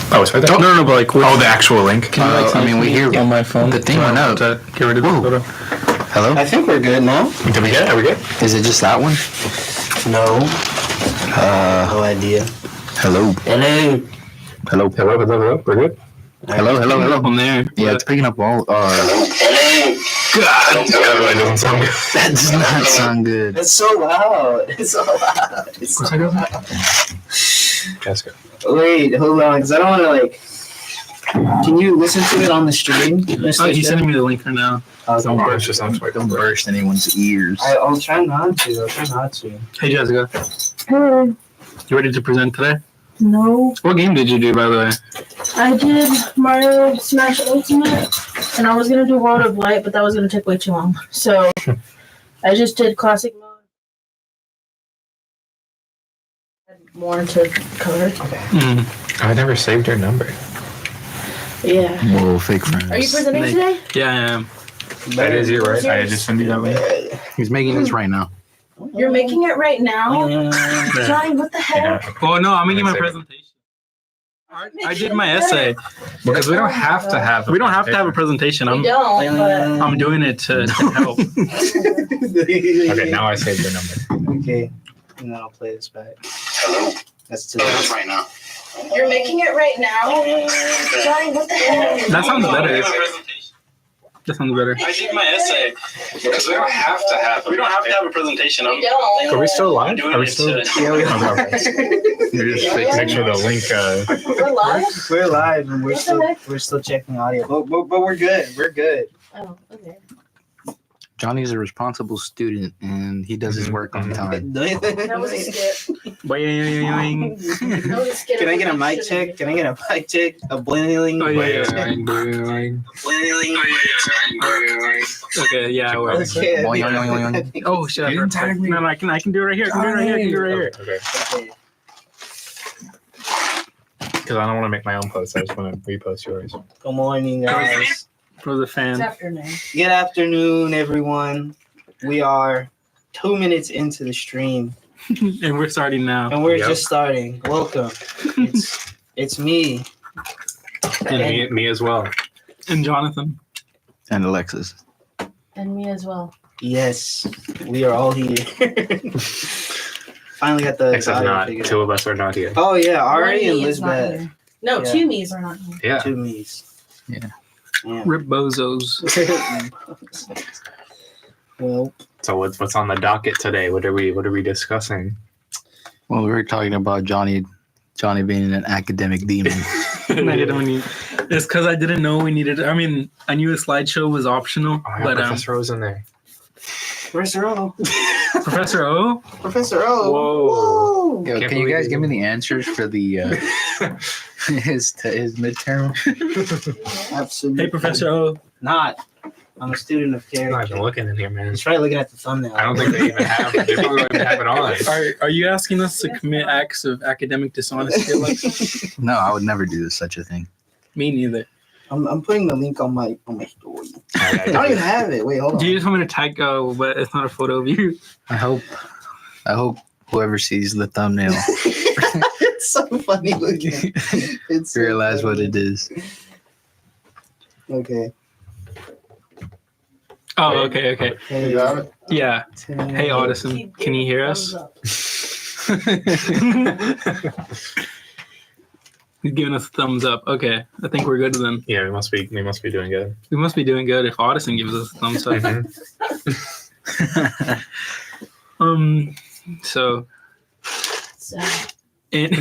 Oh, it's right there. No, but like, the actual link. can you, like, we hear on my phone. the thing went up. Get rid of the photo. Hello? I think we're good now. Did we get it? Are we good? Is it just that one? No. No idea. Hello. Hello. Hello. Hello. We're good? Hello. On there. Yeah, it's picking up all. God, that really doesn't sound good. That does not sound good. It's so loud. It's so loud. It's so loud. Jessica. Wait, hold on, because I don't want to, like... Can you listen to it on the stream? Oh, he's sending me the link right now. Don't burst your sound swipe. Don't burst anyone's ears. I'll try not to. Hey, Jessica. Hey, You ready to present today? no. What game did you do, by the way? I did Mario Smash Ultimate, and I was gonna do World of Light, but that was gonna take way too long. So I just did Classic mode. More to cover. I never saved your number. Yeah. Whoa, fake friends. Are you presenting today? Yeah, I am. That is you, right? I just sent you that link. He's making this right now. You're making it right now? Johnny, what the heck? Oh, no, I'm making my presentation. I did my essay. Because we don't have to have. We don't have to have a presentation. We don't, but... I'm doing it to help. Okay, now I saved your number. Okay, and then I'll play this back. Hello. That's too loud right now. You're making it right now? Johnny, what the heck? That sounds better. That sounds better. I did my essay because we don't have to have a presentation. We don't. Are we still live? doing Are we it still? to- Yeah, we You're just make sure the link. We're live? We're live and What the heck? we're still checking audio, but we're good. We're good. Oh, okay. Johnny's a responsible student and he does his work on time. That was a skip. Boing. That was a skip. Can I get a mic check? Can I get a mic check? A bling. Oh, yeah. Okay, yeah, I will. Okay. Boing, boing, boing, boing. Oh, shit. You didn't tag me. No, I can do it right here. I can do it right here. Okay. Okay. Because I don't want to make my own post. I just want to repost yours. Good morning, guys. For the It's fan. afternoon. Good afternoon, everyone. We are 2 minutes into the stream, And we're starting now. and we're Yep. just starting. Welcome. It's me. And me as well. And Jonathan. And Alexis. And me as well. Yes, we are all here. Finally got the Except audio not. figured Two out. of us are not here. Oh yeah, One Ari and me is not Lisbeth. here. No, Yeah. 2 me's are not here. Yeah. Two me's. Yeah. Yeah. Rip Bozos. Well, So what's on the docket today? What are we discussing? Well, we were talking about Johnny being an academic demon. It's because I didn't know we needed. I mean, I knew a slideshow was optional, Oh, I got but Professor O's in there. Professor O. Professor O. Professor O. Whoa. Yo, Can't can you believe guys it. give me the answers for the his midterm? Absolutely. Hey, Professor O. Not. I'm a student of I'm not even character. looking in here, man. Just try looking at the thumbnail. I don't think they even have. They probably don't even have it on. Are you asking us to commit acts of academic dishonesty, Alexis? No, I would never do such a thing. Me neither. I'm putting the link on my story. I don't even have it. Wait, hold on. Do you just want me to tag but it's not a photo of you? I hope whoever sees the thumbnail It's so funny looking. It's so realize what funny. it is. Okay. Oh, okay. Hey, Yeah. 10. Hey, Audison, can you hear us? He's giving us a thumbs up. Okay, I think we're good then. Yeah, we must be doing good. We must be doing good if Audison gives us a thumbs up. So, So, and,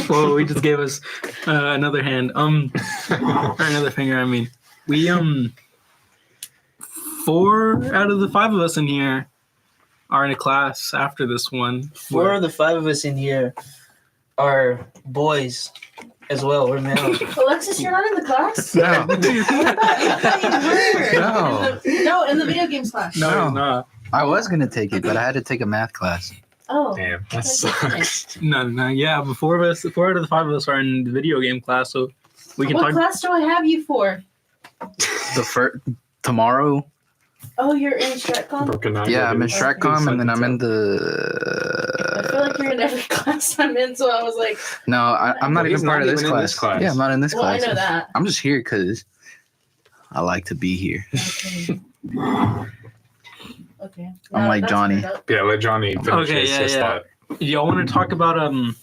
well, we just gave us another hand. Or another finger. I mean, we 4 out of the 5 of us in here are in a class after this one. 4 of the 5 of us in here are boys as well. We're male. Alexis, you're not in the class? No. I thought you were. No. No, in the video games class. No. I was gonna take it, but I had to take a math class. Oh. Damn, that sucks. No. Yeah, but 4 out of the 5 of us are in the video game class, so we can What talk. class do I have you for? The first tomorrow. Oh, you're in StratCom? Broken out. Yeah, I'm in Dude. StratCom and then I'm in I feel feel like you're in every class I'm in, so I was like, No, I'm not Well, even he's part not of this even in class. this class. Yeah, I'm not in this well, I class. know that. I'm just here because I like to be here. Okay. Okay. I'm like that's Johnny. fair, Yeah, let Johnny finish Okay, his yeah. thought. Y'all want to talk about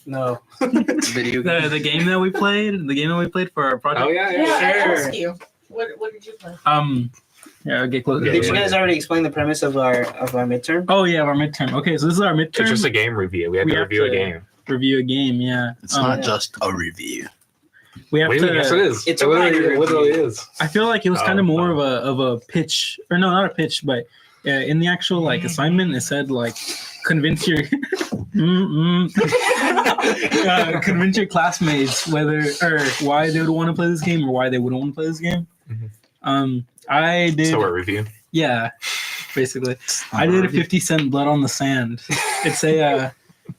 No. Video the game that we played? The game that we played for our project. Oh yeah, though. Yeah, I Sure. asked you. What did you play? Yeah, get closer. Yeah, Did you yeah. guys already explain the premise of our midterm? Oh yeah, our midterm. Okay, so this is our midterm. It's just a game review. We had We to have review a to- game. review a game. Yeah, It's not yeah. just a review. we have Wait, to. yes, it is. It's it a literally, writing review. is. I feel like it was kind Oh, of more wow. of a pitch, or no, not a pitch, but in the actual like assignment, it said like convince your convince your classmates whether or why they would want to play this game or why they wouldn't want to play this game. Mhm. I did. So a review. Yeah, basically. I did a 50 Cent Blood on the Sand. It's a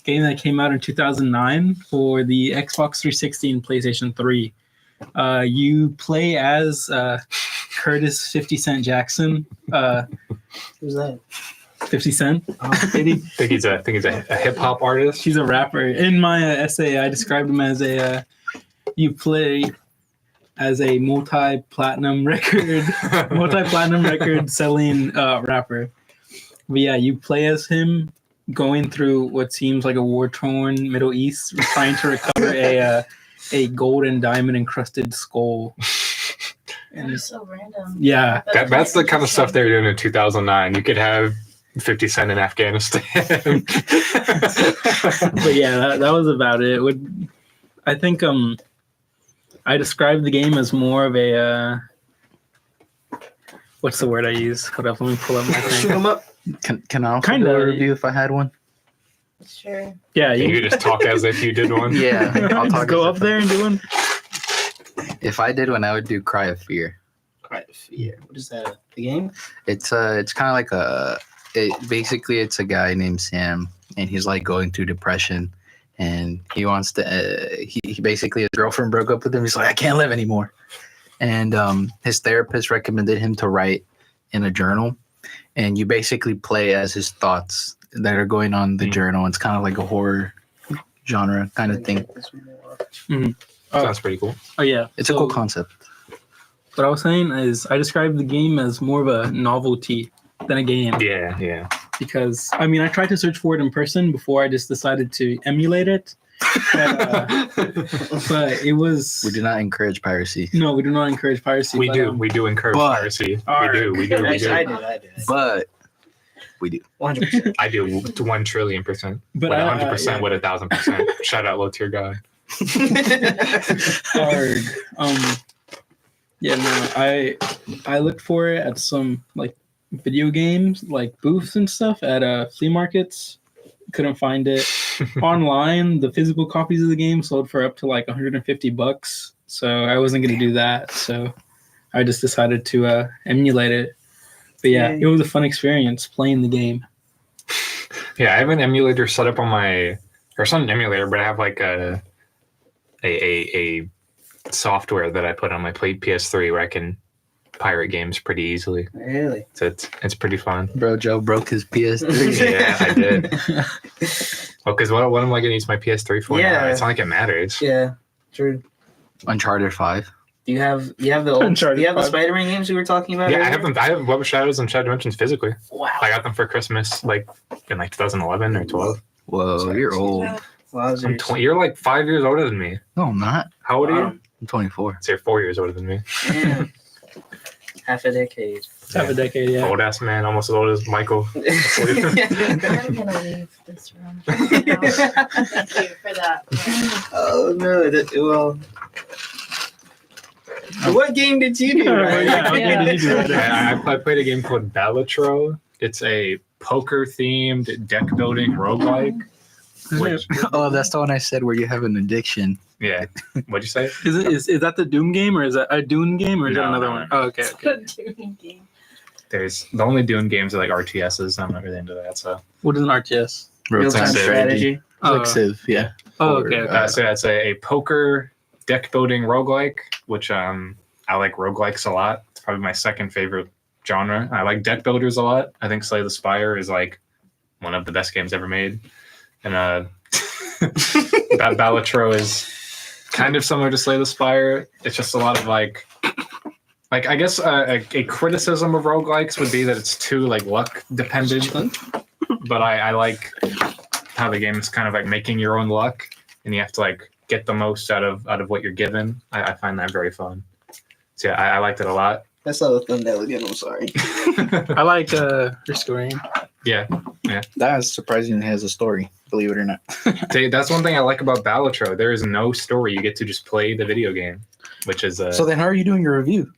game that came out in 2009 for the Xbox 360 and PlayStation 3. You play as Curtis 50 Cent Jackson. Who's that? 50 Cent. Oh. I think he's a hip hop artist. She's a rapper. In my essay, I described him as you play as a multi-platinum record selling rapper. But yeah, you play as him going through what seems like a war-torn Middle East, trying to recover a gold and diamond encrusted skull. And That's so random. yeah, That's the kind of stuff they were doing in 2009. You could have 50 Cent in Afghanistan. but yeah, that was about it. I think I described the game as more of a what's the word I use? Hold up, let me pull up my Shoot thing. 'em up. Can I also Kinda. do a review if I had one? Sure. Yeah, you you could just talk as if you did one. Yeah, I'll just talk go as up if- there and do one. If I did one, I would do Cry of Fear. Cry of Fear. What is that? The game? It's kind of like basically it's a guy named Sam, and he's like going through depression, and he wants to. He basically his girlfriend broke up with him. He's like, I can't live anymore, and his therapist recommended him to write in a journal, and you basically play as his thoughts that are going on the journal. It's kind of like a horror genre kind of thing. Sounds pretty cool. Oh yeah, It's a cool concept. What I was saying is I described the game as more of a novelty than a game Yeah. because I mean I tried to search for it in person before I just decided to emulate it, but it was We do not encourage piracy, no, we do not encourage piracy. We but, do. We do encourage But- piracy. Arg. We do. Actually, I did. but we do. 100%. I do 1 trillion%. But With I- 100%, with 1,000%. Shout out low tier guy. hard. Yeah, no, I looked for it at some like video games like booths and stuff at flea markets. Couldn't find it online. The physical copies of the game sold for up to like $150, so I wasn't gonna do that. So I just decided to emulate it. But yeah, Yay. it was a fun experience playing the game. Yeah, I have an emulator set up on my, or it's not an emulator, but I have like a software that I put on my PS3 where I can pirate games pretty easily. Really? So it's pretty fun. Bro, Joe broke his PS3. Yeah, I did. Well, because what am I going to use my PS3 for? Yeah. Now? It's not like it matters. Yeah. True. Uncharted 5. Do you have the old? Uncharted Do you have the 5. Spider-Man games we were talking about? Yeah, I earlier? have them. I have Web of Shadows and Shadow Dimensions physically. Wow. I got them for Christmas, like in like 2011 or 12. Whoa, you're old. Wowzers. I'm 20. You're like 5 years older than me. No, I'm not. How old are Wow. you? I'm 24. So you're 4 years older than me. Damn. Half a decade. Have a decade, yeah. Old ass man, almost as old as Michael. I'm gonna leave this room. Thank you for that. Oh no! Well, what game did you do? Yeah, Ryan? yeah, what game did you do? I played a game called Balatro. It's a poker-themed deck-building roguelike. Which, Oh, that's the one I said where you have an addiction. yeah. What'd you say? Is that the Doom game or is that a Dune game or is that No, another no. one? Oh, okay. There's the only Dune games are like RTSs. I'm not really into that. So, What is an RTS? Real-time Real-time strategy. It's like Civ, yeah. Oh, Or, okay. okay. so it's a poker deck-building roguelike, which I like roguelikes a lot. It's probably my second favorite genre. I like deck builders a lot. I think Slay the Spire is like one of the best games ever made. and Balatro is kind of similar to Slay the Spire. It's just a lot of like I guess a criticism of roguelikes would be that it's too like luck dependent. But I like how the game is kind of like making your own luck, and you have to like get the most out of what you're given. I find that very fun. So yeah, I liked it a lot. That's not a thumbnail again. I'm sorry. I like Risk of Rain. Yeah, That is surprising. It has a story, believe it or not. that's one thing I like about Balatro. There is no story. You get to just play the video game, which is So then, how are you doing your review?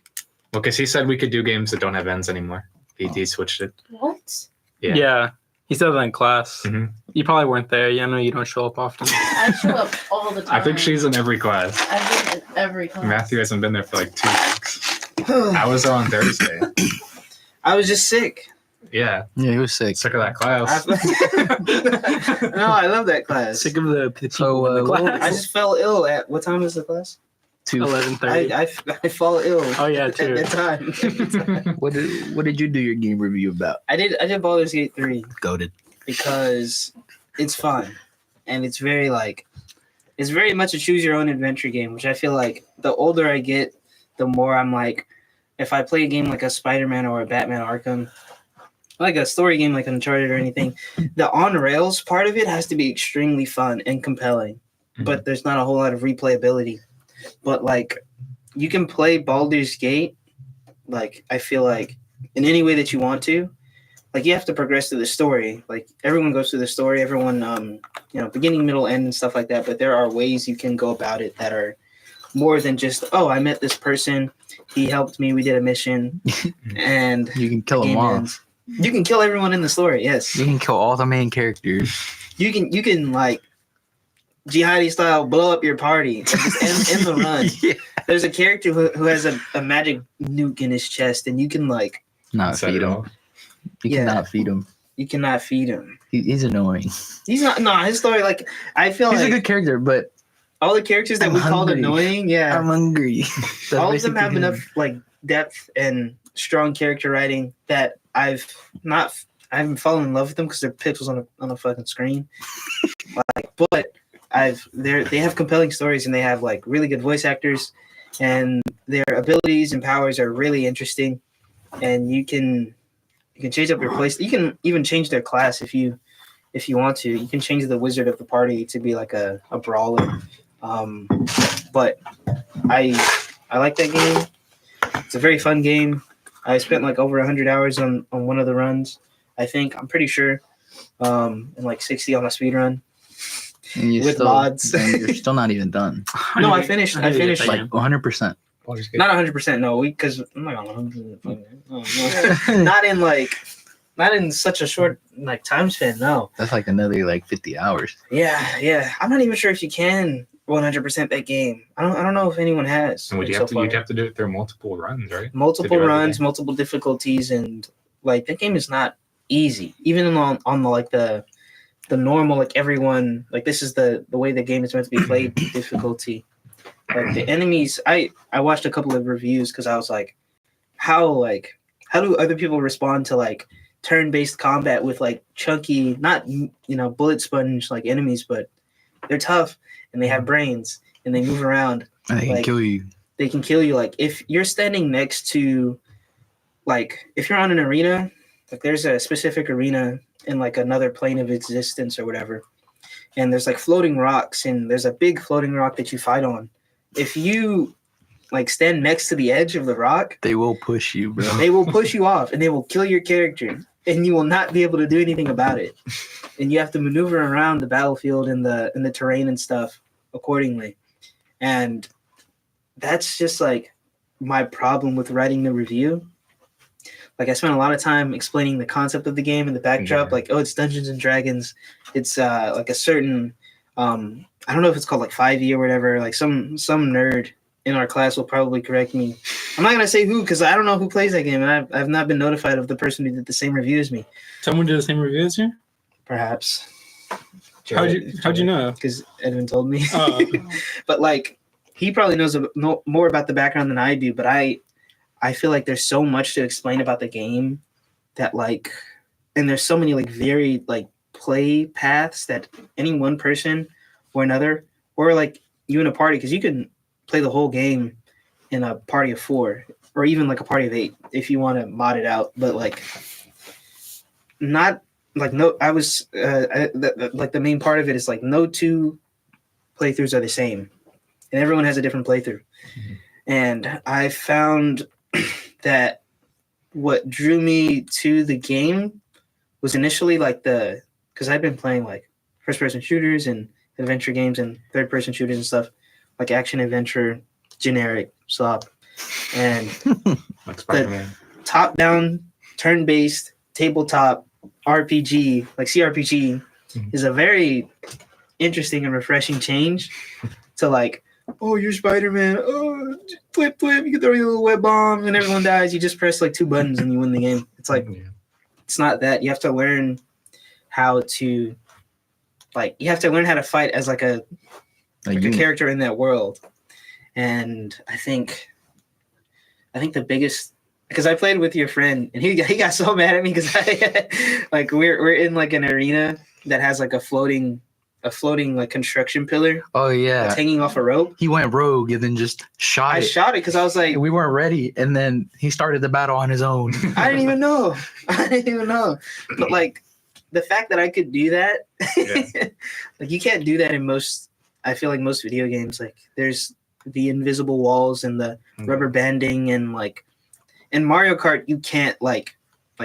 well, because he said we could do games that don't have ends anymore. He switched it. What? Yeah. He said that in class. Mhm. You probably weren't there. Yeah, I know you don't show up often. I show up all the time. I think she's in every class. I've been in every class. Matthew hasn't been there for like 2 weeks. I was there on Thursday. I was just sick. Yeah, Yeah, he was sick. sick of that class. No, I love that class. Sick of the people So, in the what- class. I just fell ill at what time is the class? 11:30. I fall ill. Oh, yeah, at too. that time. What did you do your game review about? I did Baldur's Gate 3 Goated. because it's fun and it's very much a choose your own adventure game, which I feel like the older I get, the more I'm like, if I play a game like a Spider-Man or a Batman Arkham, like a story game like Uncharted or anything, the on rails part of it has to be extremely fun and compelling, but there's not a whole lot of replayability. But like, you can play Baldur's Gate, like I feel like in any way that you want to. Like you have to progress through the story. Like everyone goes through the story, everyone beginning, middle, end and stuff like that. But there are ways you can go about it that are more than just, oh, I met this person, he helped me, we did a mission, and You can kill them game all. ends. You can kill everyone in the story, yes. You can kill all the main characters. You can like jihadi style blow up your party and just end the run. Yeah. There's a character who has a magic nuke in his chest, and you can like Not Set feed it him. off. You Yeah. cannot feed him. you cannot feed him. He's annoying. He's not. No, his story like I feel He's a like good character, but all the characters that I'm we called hungry. annoying, yeah, I'm hungry. That's all of them basically have him. enough like depth and strong character writing that I haven't fallen in love with them because they're pixels on a fucking screen. But they have compelling stories and they have like really good voice actors and their abilities and powers are really interesting. And you can change up your place. You can even change their class if you want to. You can change the wizard of the party to be like a brawler. But I like that game. It's a very fun game. I spent like over 100 hours on one of the runs. I'm pretty sure, and like 60 on a speed run. And you're with still, mods. and you're still not even done. No, I finished I like Like 100%. not 100%. No, because I'm not on 100%. Not in such a short like time span. No. That's like another like 50 hours. Yeah. I'm not even sure if you can 100% that game. I don't know if anyone has. And like, you'd have to do it through multiple runs, right? multiple to do runs, everything. multiple difficulties, and like that game is not easy. Even on the like the normal, like everyone, like this is the way the game is meant to be played difficulty. Like the enemies, I watched a couple of reviews because I was like, how do other people respond to like turn-based combat with like chunky, not bullet sponge like enemies, but they're tough and they have brains and they move around. And they can Like- kill you. They can kill you. Like if you're standing next to, like if you're on an arena, like there's a specific arena in like another plane of existence or whatever, and there's like floating rocks and there's a big floating rock that you fight on. If you like stand next to the edge of the rock, They will push you, bro. they will push you off and they will kill your character and you will not be able to do anything about it. And you have to maneuver around the battlefield and the terrain and stuff accordingly. And that's just like my problem with writing the review. Like I spent a lot of time explaining the concept of the game and the backdrop. Yeah. Like, oh, it's Dungeons and Dragons. It's like a certain I don't know if it's called like 5e or whatever. Like some nerd in our class will probably correct me. I'm not gonna say who because I don't know who plays that game, and I've not been notified of the person who did the same review as me. Someone did the same review as you? Perhaps. How'd you know? Because Edwin told me. Oh. But like, he probably knows more about the background than I do. But I feel like there's so much to explain about the game that like, and there's so many like very like play paths that any one person or another, or like you in a party, because you can play the whole game in a party of 4 or even like a party of 8 if you want to mod it out. But like, not like no, I was like the main part of it is like no 2 playthroughs are the same, and everyone has a different playthrough. And I found that what drew me to the game was initially like because I've been playing like first-person shooters and adventure games and third-person shooters and stuff, like action adventure, generic swap, and Like Spider-Man. top-down, turn-based, tabletop RPG, like CRPG, is a very interesting and refreshing change to like, oh, you're Spider-Man, oh, flip, you can throw your little web bomb and everyone dies. You just press like 2 buttons and you win the game. It's like, it's not that. You have to learn how to, like, you have to learn how to fight as like a character in that world. And I think the biggest, because I played with your friend and he got so mad at me because like we're in like an arena that has like a floating like construction pillar. Oh yeah, that's hanging off a rope. He went rogue and then just shot I it. shot it because I was like, We weren't ready, and then he started the battle on his own. I didn't even know. But like the fact that I could do that, like you can't do that in most. I feel like most video games, like there's the invisible walls and the rubber banding, and like in Mario Kart you can't like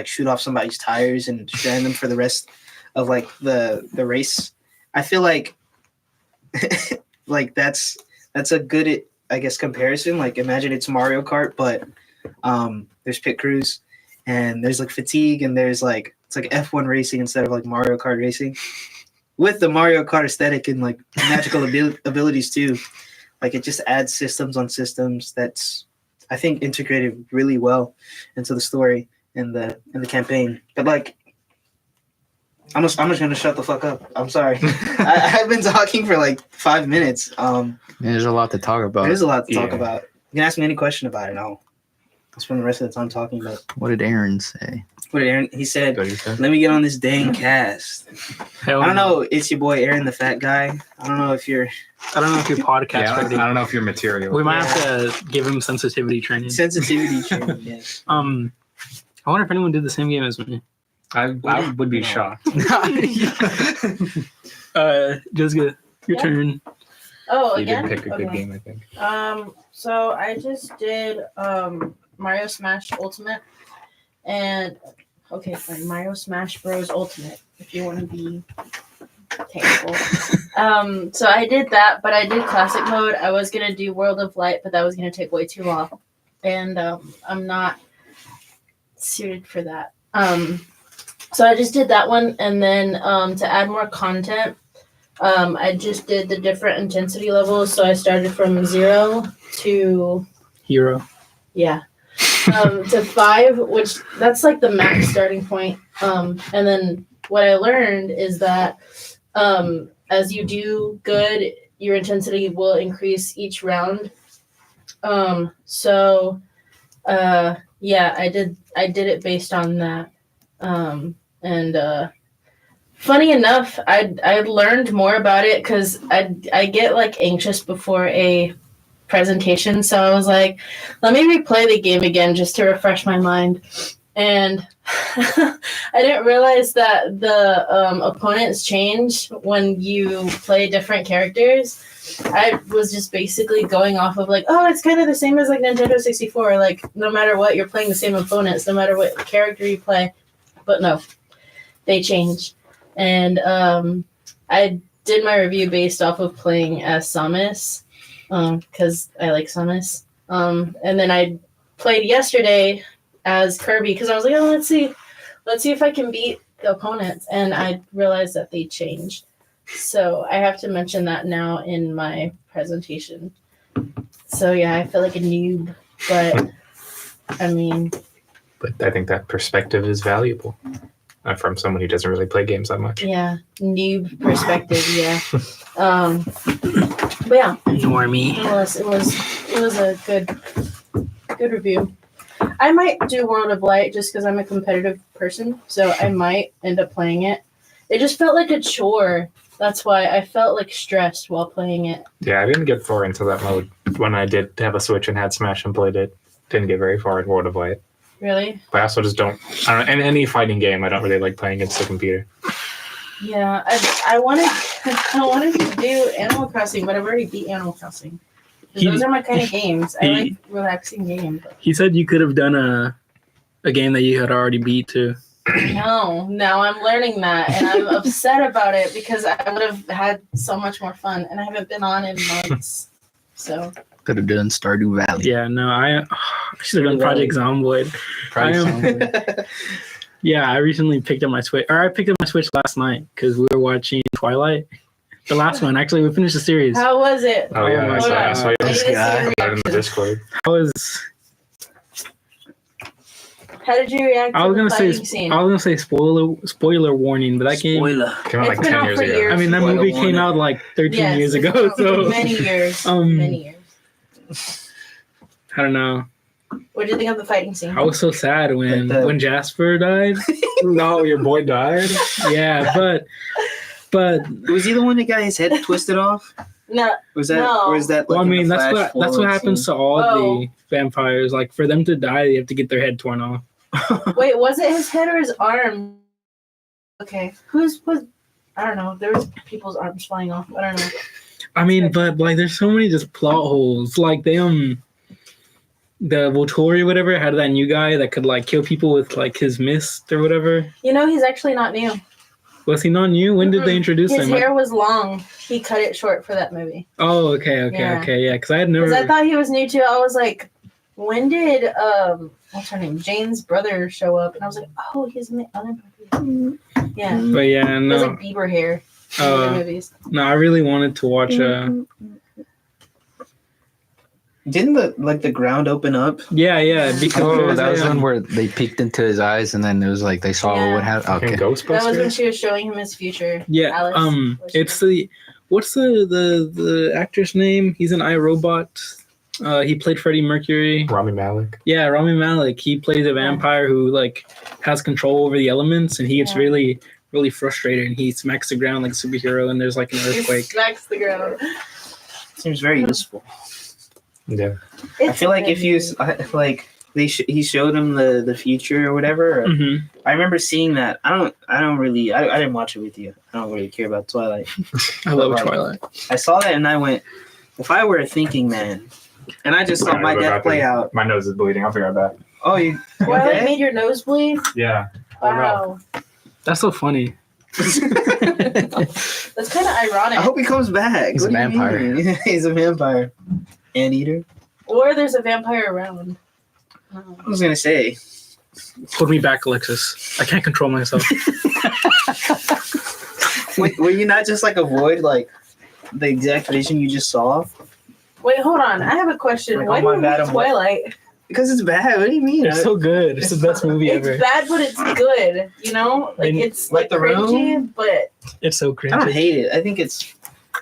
shoot off somebody's tires and strand them for the rest of like the race. I feel like like that's a good, I guess, comparison. Like imagine it's Mario Kart, but there's pit crews and there's like fatigue and there's like it's like F1 racing instead of like Mario Kart racing, with the Mario Kart aesthetic and like magical abilities too. Like it just adds systems on systems that's, I think, integrated really well into the story and the campaign. But like, I'm just gonna shut the fuck up. I'm sorry. I've been talking for like 5 minutes. There's a lot to talk about. There's a lot to talk about. You can ask me any question about it. I'll spend the rest of the time talking about it. What did Aaron say? What did Aaron? He said, "Let me get on this dang cast." I don't know. It's your boy Aaron, the fat guy. I don't know if you're podcast ready. I don't know if you're material. We might have to give him sensitivity training. Sensitivity training. Yes. I wonder if anyone did the same game as me. I would be shocked. Jessica, your turn. Oh, You again? did pick a good Okay. game, I think. So I just did Mario Smash Ultimate, and okay, fine, Mario Smash Bros Ultimate, if you want to be technical. So I did that, but I did classic mode. I was gonna do World of Light, but that was gonna take way too long, and I'm not suited for that. So I just did that one, and then to add more content, I just did the different intensity levels. So I started from 0 to Hero. to 5, which that's like the max starting point. And then what I learned is that as you do good, your intensity will increase each round. I did it based on that. Funny enough, I learned more about it because I get like anxious before a presentation, so I was like, let me replay the game again just to refresh my mind. And I didn't realize that the opponents change when you play different characters. I was just basically going off of like, oh, it's kind of the same as like Nintendo 64. Like no matter what, you're playing the same opponents, no matter what character you play. But no, they change. And I did my review based off of playing as Samus, because I like Samus. And then I played yesterday as Kirby because I was like, oh, let's see if I can beat the opponents. And I realized that they changed. So I have to mention that now in my presentation. So yeah, I feel like a noob, but I mean. But I think that perspective is valuable from someone who doesn't really play games that much. Yeah, noob perspective. Yeah. But yeah, Normie. it was a good review. I might do World of Light just because I'm a competitive person, so I might end up playing it. It just felt like a chore. That's why I felt like stressed while playing it. Yeah, I didn't get far into that mode when I did have a Switch and had Smash and played it. Didn't get very far in World of Light. Really? But I also just don't. I don't. In any fighting game, I don't really like playing against the computer. Yeah, I wanted to do Animal Crossing, but I've already beat Animal Crossing. Those are my kind of games. I like relaxing games. He said you could have done a game that you had already beat too. No, now I'm learning that, and I'm upset about it because I would have had so much more fun, and I haven't been on in months. So Could have done Stardew Valley. Yeah, no, I should have done Project Zomboid. Yeah, I recently picked up my Switch. Or I picked up my Switch last night because we were watching Twilight. The last one. Actually, we finished the series. how was it? Oh yeah, my I saw you I need to see your in the reaction. Discord. I was How did you react to the fighting scene? spoiler warning, but that game. Spoiler. Came out like It's been 10 out years for ago. years. I mean, that Spoiler movie came warning. out like 13 Yes, years it's ago. been out for So many years. Many years. I don't know. What did you think of the fighting scene? I was so sad when Jasper died. No, your boy died. Yeah, but Was he the one that got his head twisted off? No, Was that? No. Or was that? well, I like, in mean the that's flash what forward happens scene? to all Oh. the vampires. Like for them to die, they have to get their head torn off. wait, was it his head or his arm? Okay, was? I don't know. There was people's arms flying off. I don't know. I mean, but like, there's so many just plot holes. Like they the Volturi whatever had that new guy that could like kill people with like his mist or whatever. You know, he's actually not new. Was he not new? When did they introduce His him? hair was long. He cut it short for that movie. Oh, okay, yeah. Because I had never. Because I thought he was new too. I was like, when did what's her name? Jane's brother show up? And I was like, oh, he's in the other movie. Yeah. But yeah, He has no, like Bieber hair in the movies. no. I really wanted to watch. Didn't the ground open up? Yeah. Because Oh, that was one where they peeked into his eyes, and then it was like they saw Yeah. what happened. Fucking Okay. That was when Ghostbusters. she was showing him his future. Yeah. Alice, was It's she? what's the actor's name? He's an iRobot. He played Freddie Mercury. Rami Malek. Yeah, Rami Malek. He plays a vampire who like has control over the elements, and he gets Yeah. really, really frustrated, and he smacks the ground like a superhero, and there's like an He earthquake. smacks the ground. Seems very useful. Yeah. I feel like if you like he showed him the future or whatever. Or, Hmm. I remember seeing that. I didn't watch it with you. I don't really care about Twilight. I love Like, Twilight. I saw that and I went, if I were a thinking man, and I just saw my death play out. My nose is bleeding. I'll be right back. Oh, you Twilight okay? made your nose bleed? Yeah. Oh, no. Wow. That's so funny. That's kind of ironic. I hope he comes back. He's What a do you vampire. mean? He's a vampire. Anteater. Or there's a vampire around. I was gonna say. Hold me back, Alexis. I can't control myself. Were you not just like avoid like the exact vision you just saw? Wait, hold on. I have a question. Like, Why oh do my you bad, like I'm- Twilight? Because it's bad. What do you mean? It's so good. It's the best movie It's ever. bad, but it's good. You know, like And it's like The cringy, Room? but It's so I don't cringy. hate it.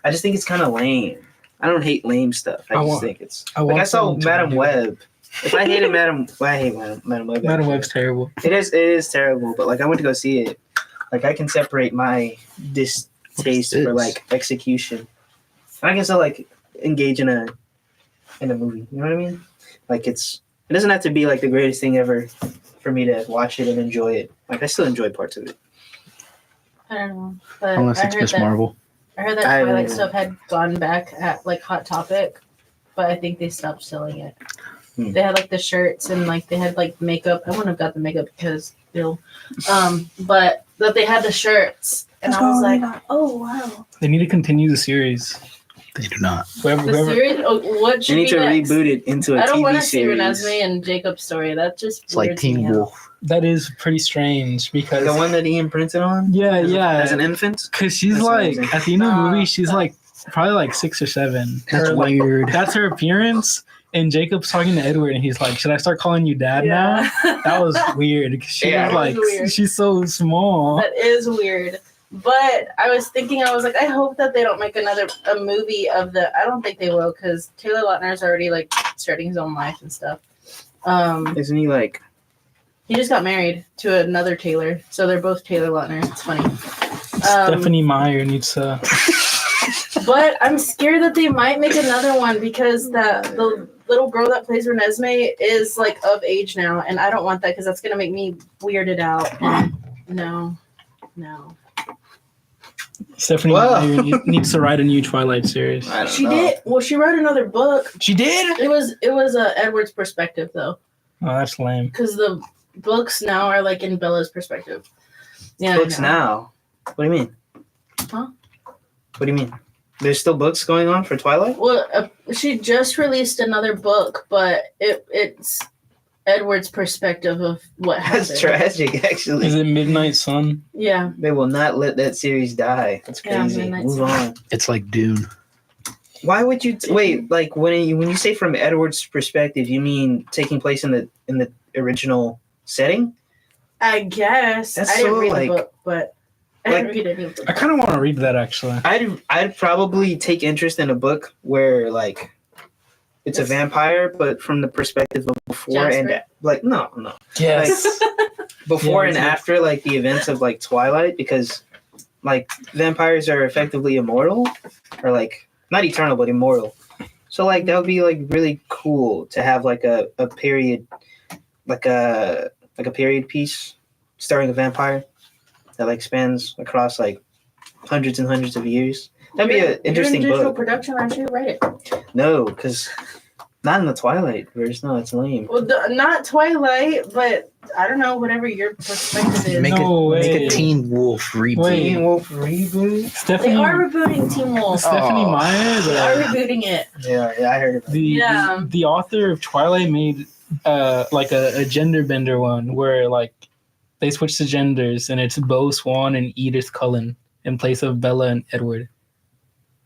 I just think it's kind of lame. I don't hate lame stuff. I just think it's like I saw Madam Web. If I hated Madam Web. Madam Web's terrible. It is terrible, but like I went to go see it. Like I can separate my distaste for like execution. And I can still like engage in a movie. You know what I mean? Like it doesn't have to be like the greatest thing ever for me to watch it and enjoy it. Like I still enjoy parts of it. I don't know. But Unless I it's heard Miss that Marvel. I heard that I Twilight don't- stuff had gone back at like Hot Topic, but I think they stopped selling it. Hmm. They had like the shirts and like they had like makeup. I wouldn't have got the makeup because Bill, but that they had the shirts, and I was like, oh wow, They need to continue the series. They do not. the series. Oh, what They should need be to next? reboot it into a I don't TV want to see series. Renesmee and Jacob's story. That just It's like weirds me Teen out. Wolf. That is pretty strange because The one that Ian printed on? yeah, As an infant? because she's That's like amazing. at the end of the movie, she's Stop. like probably like 6 or 7. That's Her, like, weird. that's her appearance. And Jacob's talking to Edward, and he's like, "Should I start calling you Dad now?" That was weird. 'Cause she Yeah, was that like, was weird. she's so small. That is weird. But I was thinking, I was like, I hope that they don't make a movie of the. I don't think they will because Taylor Lautner's already like starting his own life and stuff. Isn't he like He just got married to another Taylor, so they're both Taylor Lautner. It's funny. Stephanie Meyer needs to. But I'm scared that they might make another one because the little girl that plays Renesmee is like of age now, and I don't want that because that's gonna make me weirded out. And no. Stephanie Whoa. Meyer needs to write a new Twilight series. I don't She know. did. Well, she wrote another book. She did. It was Edward's perspective though, Oh, that's lame. because the books now are like in Bella's perspective. Yeah. I Books know. now. What do you mean? Huh? What do you mean? There's still books going on for Twilight? Well, she just released another book, but it's Edward's perspective of what happened. That's tragic, Is actually. it Midnight Sun? Yeah. They will not let that series die. That's Yeah, crazy. Midnight Move Sun. on. It's like Dune. Why would you wait? Like when you say from Edward's perspective, you mean taking place in the original setting? I guess. That's I didn't so, read like- the book, but I didn't read any of the I book. kind of want to read that actually. I'd probably take interest in a book where like it's a It's- vampire, but from the perspective of before and Jasper? like no, Yes. before Yeah, and it's like- after like the events of like Twilight, because like vampires are effectively immortal, or like not eternal but immortal. So like that would be like really cool to have like a period, like a period piece starring a vampire that like spans across like hundreds and hundreds of years. That'd be an interesting You're in digital book. production, aren't you? Write it. No, because not in the Twilight verse. No, it's lame. Well, not Twilight, but I don't know. Whatever your perspective is. Make No Make way. a Teen Wolf reboot. Wait. Teen Wolf reboot. They Stephanie are rebooting Teen Wolf. Stephanie Oh. Meyer, They are the, rebooting it. Yeah, I heard about it. Yeah. the author of Twilight made like a gender bender one where like they switch the genders and it's Beau Swan and Edith Cullen in place of Bella and Edward.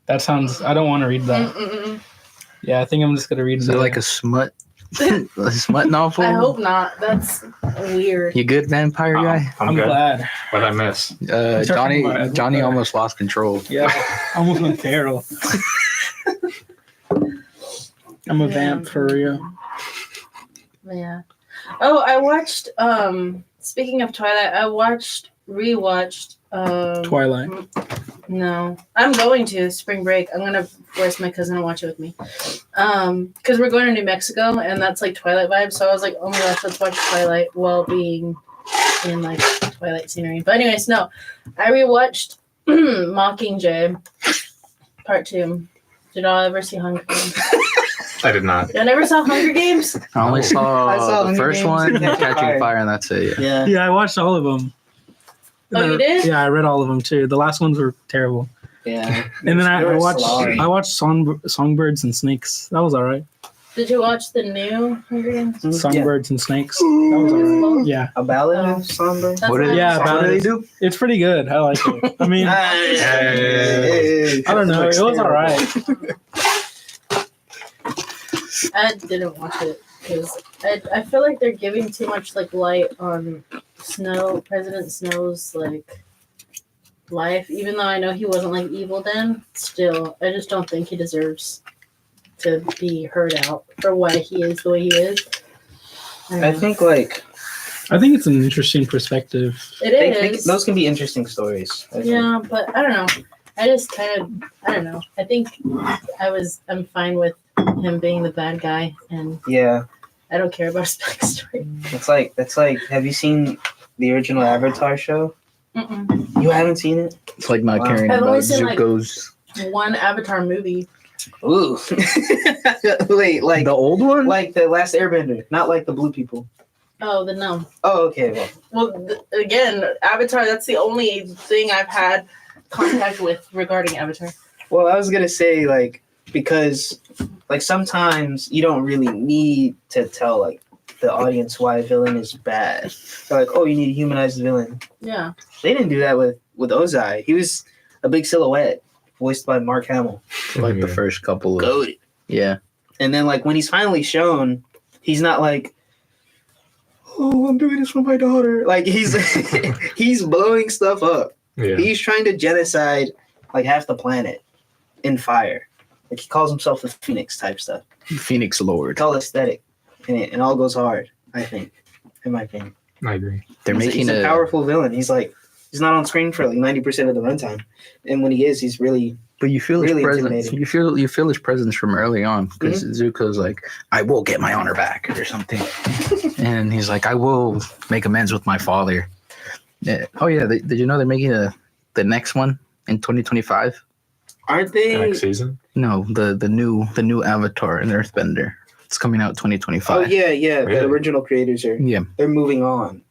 That sounds. I don't want to read that. Mm-mm-mm. Yeah, I think I'm just gonna read Is it like a smut, a smut novel? I hope not. That's weird. You good, vampire guy? I'm good. glad. What I miss? Johnny about- Johnny almost lost control. Yeah, I almost went feral. I'm a Yeah. vamp for real. Yeah. Oh, I watched. Speaking of Twilight, I rewatched. Twilight. No, I'm going to spring break. I'm gonna force my cousin to watch it with me. Because we're going to New Mexico and that's like Twilight vibes. So I was like, oh my gosh, let's watch Twilight while being in like Twilight scenery. But anyways, no, I rewatched Mockingjay Part 2. Did y'all ever see Hunger Games? I did not. Y'all never saw Hunger Games? I only saw, I saw the Hunger first Games one, and Catching Catching Fire. Fire, and that's it. Yeah. Yeah. Yeah, I watched all of them. Oh, you did? Yeah, I read all of them too. The last ones were terrible. Yeah. And then I They were watched sorry. Songbirds and Snakes. That was all right. Did you watch the new Hunger Games? Yeah. Songbirds and Snakes. That was all right. Yeah, A ballad Oh. of Somber. That's What what did- yeah, I about What do it. they do? It's pretty good. I like it. I mean, I I don't know. It was all right. I didn't watch it because I feel like they're giving too much like light on President Snow's like life. Even though I know he wasn't like evil then, still I just don't think he deserves to be heard out for why he is the way he is. don't I know. think like I think it's an interesting perspective. it they is. those can be interesting stories. I think. Yeah, but I don't know. I just kind of I don't know. I think I'm fine with him being the bad guy, and Yeah. I don't care about his backstory. That's like have you seen the original Avatar show? Mm-mm. You haven't seen it? It's like not Wow. caring I've about only seen, like- Zuko's. One Avatar movie. Ooh. Wait, like The old one? like the last Airbender, not like the blue people. Oh, the no. Oh, okay. Well, Again, Avatar. That's the only thing I've had contact with regarding Avatar. well, I was gonna say like because like sometimes you don't really need to tell like the audience why a villain is bad. They're like, oh, you need to humanize the villain. Yeah. They didn't do that with Ozai. He was a big silhouette, voiced by Mark Hamill. Like the first couple of. Goated. Yeah. And then like when he's finally shown, he's not like, oh, I'm doing this for my daughter. Like he's he's blowing stuff up. Yeah. He's trying to genocide like half the planet in fire. Like he calls himself the Phoenix type stuff. Phoenix Lord. It's all aesthetic, and it all goes hard. I think, in my opinion, I agree. They're he's making a a. powerful villain. He's like He's not on screen for like 90% of the runtime, and when he is, he's really But you feel Really his presence. intimidating. You feel his presence from early on because Zuko's like, "I will get my honor back" or something, and he's like, "I will make amends with my father." Yeah. Oh yeah, did you know they're making the next one in 2025? aren't The they? next season. No, the new Avatar and Earthbender. It's coming out 2025. Oh yeah, yeah. Really? The original creators are Yeah. they're moving on.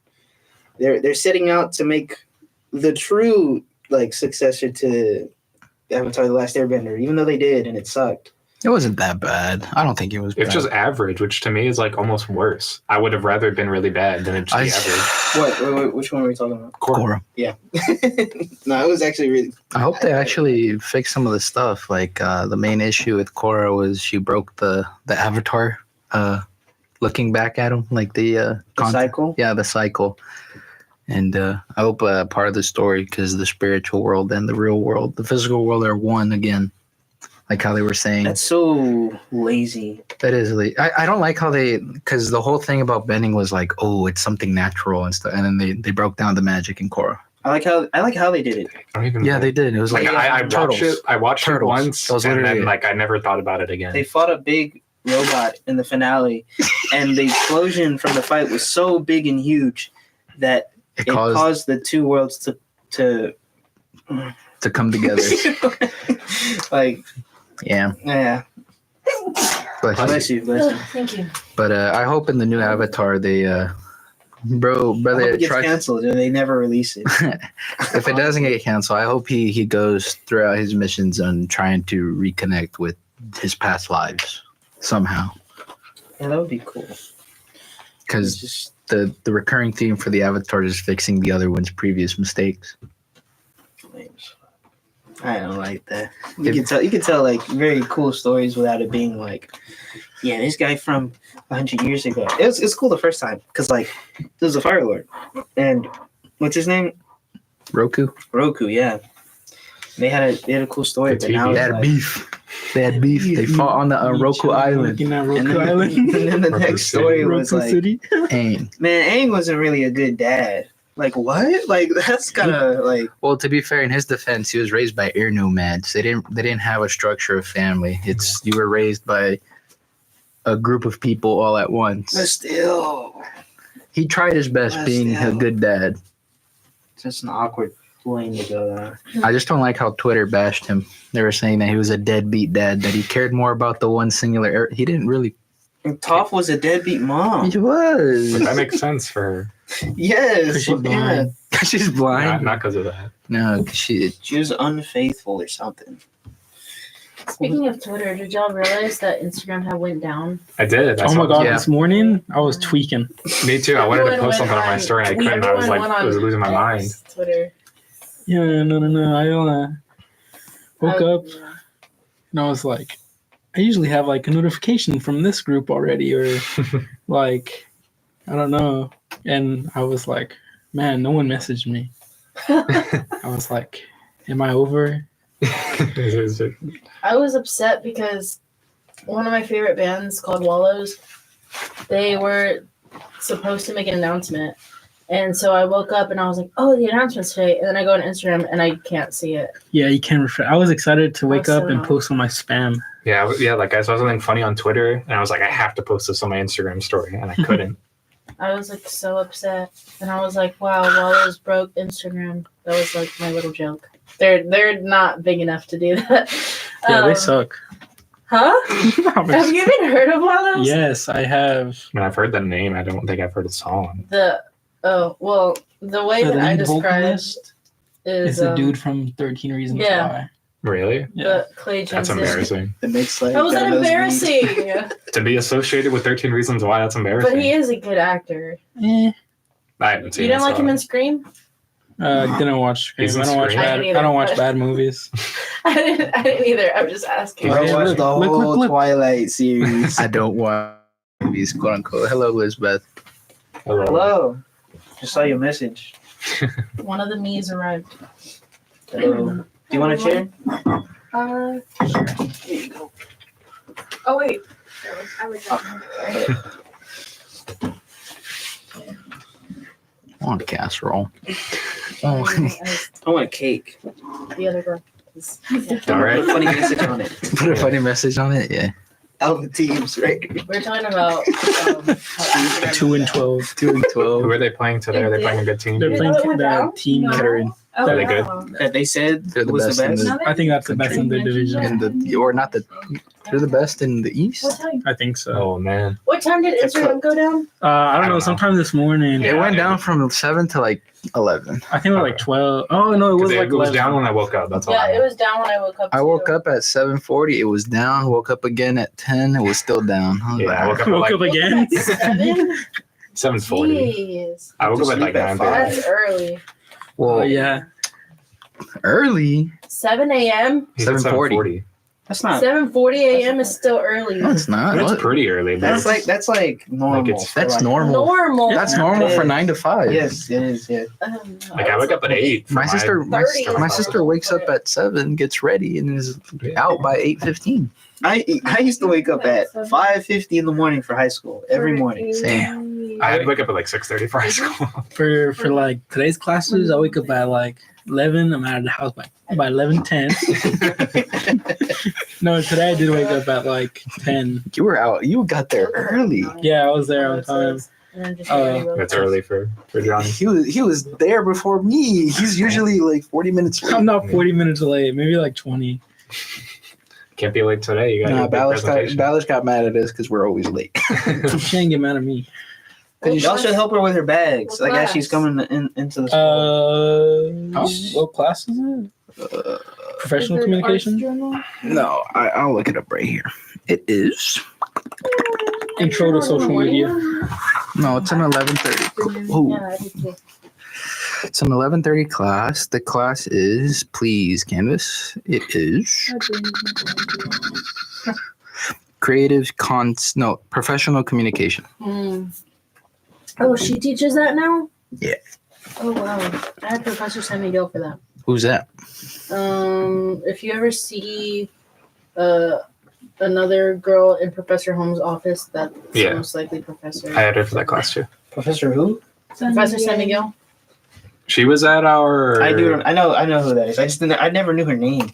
They're setting out to make the true like successor to Avatar: The Last Airbender, even though they did and it sucked. It wasn't that bad. I don't think it was. It's bad. just average, which to me is like almost worse. I would have rather been really bad than it just be average. What? Which one are we talking about? Korra. No, it was actually really. I hope they actually fix some of the stuff. Like the main issue with Korra was she broke the avatar. Looking back at him, like the cycle? Yeah, the cycle. And I hope part of the story, because the spiritual world and the real world, the physical world, are one again. Like how they were saying. That's so lazy. That is, I don't like how because the whole thing about bending was like, oh, it's something natural and stuff, and then they broke down the magic in Korra. I like how they did it. I don't even Yeah, know. they did. It was Like like I watched turtles. it. I watched Turtles. it once, That was and literally then it. like I never thought about it again. They fought a big robot in the finale, and the explosion from the fight was so big and huge that It it caused caused the two worlds to to come together. like Yeah, yeah. but Bless you. Ugh, thank you. I hope in the new Avatar they I hope brother it gets try. canceled and they never release it. If it doesn't get canceled, I hope he goes throughout his missions on trying to reconnect with his past lives somehow. Yeah, that would be cool. It's Because just the recurring theme for the Avatar is fixing the other one's previous mistakes. I don't like that. You can tell like very cool stories without it being like, yeah, this guy from 100 years ago. It's cool the first time because like there's a Fire Lord and what's his name? Roku. Roku. Yeah, they had a cool story, The but now TV. They it's had like, beef. They had beef. They fought on the Roku Island. Looking at Roku and then, Island. and then the Roku next City. story was Roku like, City. Aang. man, Aang wasn't really a good dad. Like what? Like that's kind of like Well, to be fair, in his defense, he was raised by air nomads. They didn't have a structure of family. It's you were raised by a group of people all at but once. still He tried his best But being a still. good dad. just an awkward lane to go down. I just don't like how Twitter bashed him. They were saying that he was a deadbeat dad, that he cared more about the one singular. He didn't really. And Toph was a deadbeat mom. He was. But that makes sense for her. Yes, Because she's yeah. blind. She's blind. Not because of that. No, 'cause she. She was unfaithful or something. Speaking of Twitter, did y'all realize that Instagram had went down? I did. I Oh saw my god! Yeah. This morning I was tweaking. Me too. I wanted to Everyone post went something on my story and I couldn't. I was everyone like, went I was losing my X, mind. Twitter. Yeah, no. I woke up Yeah. and I was like, I usually have like a notification from this group already, or like, I don't know. And I was like, man, no one messaged me. I was like, am I over? I was upset because one of my favorite bands called Wallows, they were supposed to make an announcement. And so I woke up and I was like, oh, the announcement's today. And then I go on Instagram and I can't see it. Yeah, you can refresh. I was excited to wake was up so and annoyed. post on my spam. Yeah. Like I saw something funny on Twitter and I was like, I have to post this on my Instagram story, and I couldn't. I was like so upset. And I was like, wow, Wallows broke Instagram. That was like my little joke. They're not big enough to do that. Yeah, they Um, suck. Huh? Have you even heard of Wallows? Yes, I have. I mean, I've heard the name. I don't think I've heard a song. The way The that I lead described vocalist is is the dude from 13 Reasons yeah. Why. Really? Yeah. the Clay That's Jensen. embarrassing. It makes like How was that those embarrassing? To be associated with 13 Reasons Why, that's embarrassing. But he is a good actor. Eh. I haven't seen You didn't it, like so- him in Scream? Didn't watch Scream. He's in I don't watch Scream? I bad. didn't I either, don't watch but- bad movies. I didn't either. I'm just asking. I Yeah, watched look, the look, whole look. Twilight series. I don't watch movies, quote unquote. Hello, Elizabeth. Hello. Just saw your message. One of the me's arrived. Hello. Do you want a chair? Sure. Here you go. Oh wait. I want casserole. Oh, I want cake. the other girl. All right. Put a funny message on it. Put a funny message on it. Yeah. Alpha teams, right? We're talking about 2 and 12. 2 and Who 12. are they playing today? Are they playing a good team? They're You playing know it went the down? team No. Kettering. Oh, Are they good? wow. That they said They're the was best the in best. the- I think that's the best in their division. In the or not the they're the best in the East. What time? I think so. Oh man. What time did That's Instagram go down? I don't I know. don't Sometime this morning. Yeah. It went down from 7 to like 11. I think it was like 12. Oh no, it was It like was 11. down when I woke up. That's all. Yeah, I it know. was down when I woke up. I woke too. up at 7:40. It was down. Woke up again at 10. It was still down. I was Yeah, like, I woke up at Woke like up again. 7? 7:40. Jeez. I woke up at like Sleep at 9:30. That's early. well, Oh yeah. early. 7 a.m. He said 7:40. 7:40. That's not. 7:40 a.m. is still early. No, it's not. That's What? pretty early. But That's like normal. it's- for, That's like- normal. Normal. That's normal for 9 to 5. Yes, it is. Yeah. like I wake up at 8. My sister, my, 30. my sister wakes up at 7, gets ready, and is out by 8:15. I used to wake up at 5:50 in the morning for high school every morning. Same. I had to wake up at like 6:30 for high school. For like today's classes, I wake up at like 11. I'm out of the house by 11:10. No, today I did wake up at like 10. You were out. You got there early. Yeah, I was there on time. That's early for Johnny. He was there before me. He's usually like 40 minutes late. I'm not 40 minutes late. Maybe like 20. Can't be late today. You got Nah, your big presentation. Ballas got mad at us because we're always late. She ain't get mad at me. Y'all should help her with her bags, What like as she's class? coming into the school. What class is it? Professional communication. No, I'll look it up right here. It is. Intro to social media. No, it's an 11:30. Oh, Yeah, I did too. it's an 11:30 class. The class is please Canvas. It is professional communication. Oh, she teaches that now? Yeah. Oh, wow. I had Professor San Miguel for that. Who's that? If you ever see another girl in Professor Holmes' office, that's Yeah. most likely Professor. I had her for that class too. Professor who? Professor San Miguel. She was at our. I do. I know who that is. I just didn't. I never knew her name.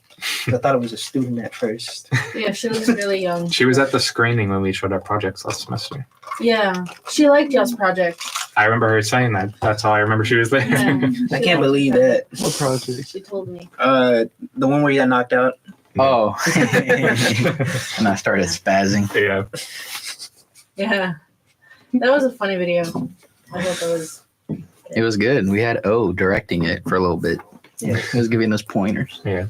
I thought it was a student at first. Yeah, she looks really young. She was at the screening when we showed our projects last semester. Yeah, she liked y'all's project. I remember her saying that. That's all I remember. She was there. Yeah. I can't believe that. What project? She told me. The one where you got knocked out. Oh. And I started spazzing. Yeah. Yeah, that was a funny video. I thought that was. It was good. We had O directing it for a little bit. Yeah. He was giving us pointers. You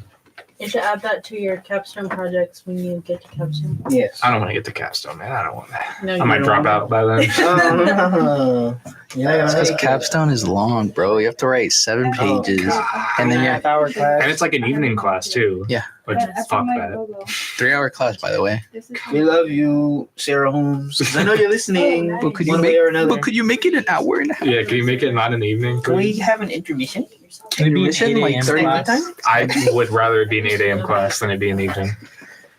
should add that to your capstone projects when you get to capstone. Yes. I don't want to get to capstone, man. I don't want that. No, I you might don't. drop out by then. Oh, yeah. It's because capstone is long, bro. You have to write 7 pages. And then you have half-hour class. And it's like an evening class too. Yeah. Which fuck that. 3-hour class, by the way. We love you, Sarah Holmes. 'Cause I know you're listening. But could you one make way or another. But could you make it an hour and a half? Yeah, can you make it not in the evening? Can we please? have an intermission? Can it be an Intermission, 8 like a.m. 30 class? minutes? I would rather it be an 8 a.m. class than it be an evening.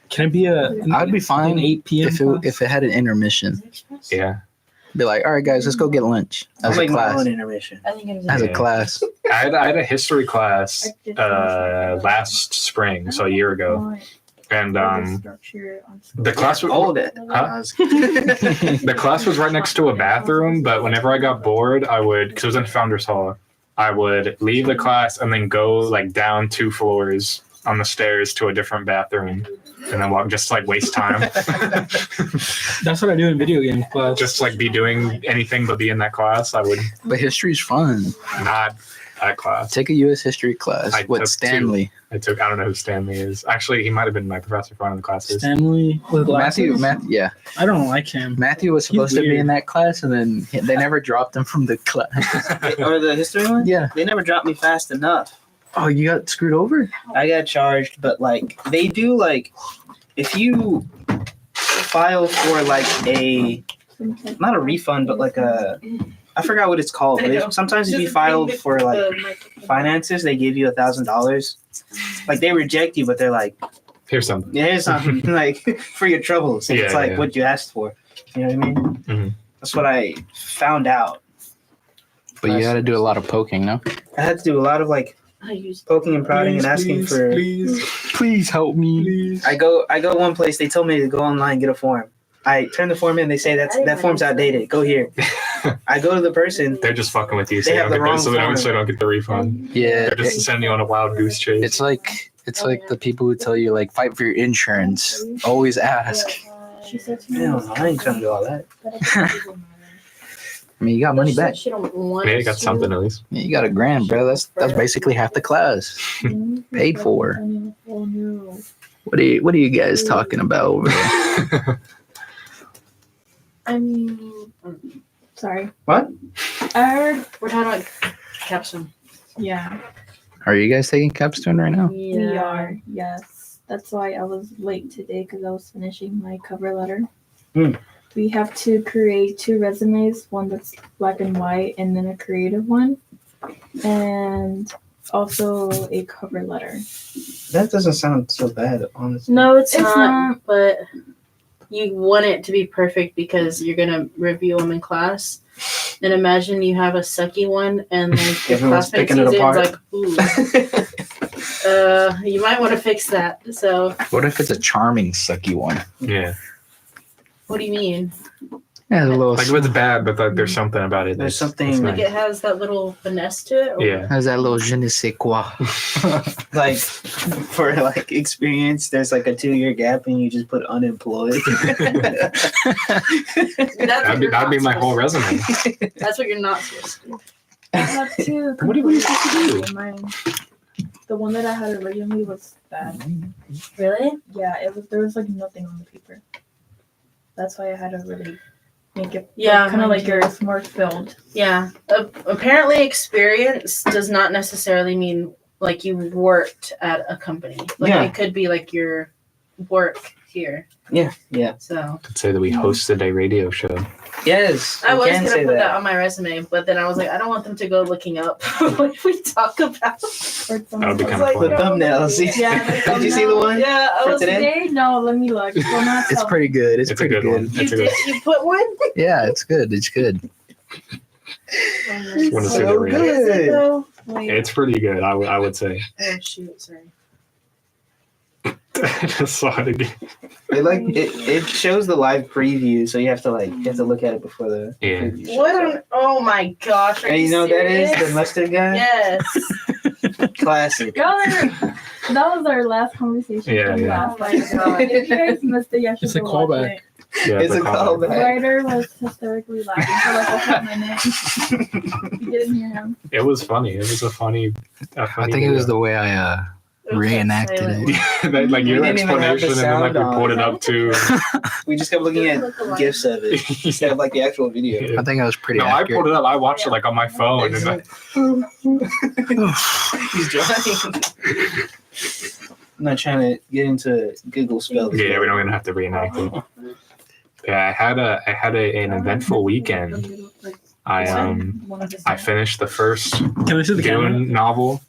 Can it be I'd be fine an 8 p.m. if it had an intermission. Yeah. Be like, all right, guys, let's go get lunch I'll as a make my class. own intermission. I think it was. As a Yeah. class. I had a history class last spring, so a year ago. And the class was Hold it. Huh? the class was right next to a bathroom, but whenever I got bored, I would, because it was in Founders Hall, I would leave the class and then go like down 2 floors on the stairs to a different bathroom and then walk, just like waste time. That's what I do in video game class. Just like be doing anything but be in that class. I would But history's fun. not that class. Take a U.S. history class I with took Stanley. I don't know who Stanley is. Actually, he might have been my professor for one of the classes. Stanley with glasses. Yeah. I don't like him. Matthew was supposed to be weird. in that class, and then they never dropped him from the class. Or the history one? Yeah. They never dropped me fast enough. Oh, you got screwed over? I got charged, but like they do like if you file for like not a refund, but like I forgot what it's called. But sometimes if you file for like finances, they give you $1,000. Like they reject you, but they're like, Here's something. yeah, here's something like for your troubles. And it's Yeah, like yeah. what you asked for. You know what I mean? Mhm. That's what I found out. But you got to do a lot of poking, no? I had to do a lot of like I used poking and prodding and asking for. Please help me. I go one place. They told me to go online get a form. I turn the form in. They say that form's outdated. Go here. I go to the person. They're just fucking with you, so They you have don't the get wrong so they don't, form. so they don't get the refund. Yeah, They're just sending you on a wild goose chase. it's like the people who tell you like fight for your insurance. Always ask. She said to me, Hell no, I ain't trying to do all that. I mean, you got money back. She don't want Yeah, you got to. something at least. Yeah, you got $1,000, bro. That's basically half the class. Paid for. Oh no. What are you guys talking about over there? I mean, sorry. What? I heard, We're talking about capstone. yeah, Are you guys taking capstone right now? we are. Yes, that's why I was late today because I was finishing my cover letter. Hmm. We have to create 2 resumes, one that's black and white, and then a creative one, and also a cover letter. That doesn't sound so bad, honestly. No, it's, It's not, not. But you want it to be perfect because you're gonna review them in class. And imagine you have a sucky one, and like your Everyone's classmate picking it sees it and apart. is like, ooh, you might want to fix that. So, What if it's a charming, sucky one? Yeah, what do you mean? Yeah, a little. like it's bad, but like, there's something about it. There's that's something- Like nice. it has that little finesse to it. Or Yeah. Has that little je ne sais quoi? Like for like experience, there's like a 2-year gap, and you just put unemployed. That'd be my whole resume. That's what you're not supposed to do. I have 2. What are you supposed to do? Mine. The one that I had originally was bad. Really? Yeah, there was like nothing on the paper. That's why I had to really make it Yeah, kind of mine like too. yours more filled. Yeah. Apparently, experience does not necessarily mean like you worked at a company. Like Yeah. it could be like your work here. Yeah. So Could say that we hosted a radio show. Yes, I you was can gonna say put that that. on my resume, but then I was like, I don't want them to go looking up what we talk about. Or That would be something. kind of The fun. thumbnails. Yeah, Did you see the one? Yeah, I For was. today? Today? No, let me look. Well, not It's tell- pretty good. It's It's a pretty good one. You It's a did. good. You put one. Yeah, it's good. It's good. Wanna say So that we- good. Is it though? Wait. It's pretty good. I would say. Oh shoot! Sorry. I just saw it again. It shows the live preview, so you have to look at it before the Yeah. preview shows What? up. Oh my gosh! Are And you know what that is? serious? The mustard guy? Yes. Classic. That was our last conversation. Yeah, from yeah. last Oh my night. God. If you guys missed it, you should It's a go watch callback. it. Yeah, It's a The callback. writer was hysterically laughing for like a hot minute. You didn't hear him. It was funny. It was a funny. I think it was the way I reenacted Silent. it. that, like We your didn't even have the explanation, and then like we sound pulled it on. up too. We just kept looking at Look alike. gifs of it instead of like the actual video. I think I was pretty No, I accurate. pulled it up. I watched it like on my phone. And I, He's drawing. I'm not trying to get into Google spells. yeah, we don't even have to reenact it. Yeah, I had an eventful weekend. I finished the first Can I see the camera? Dune novel.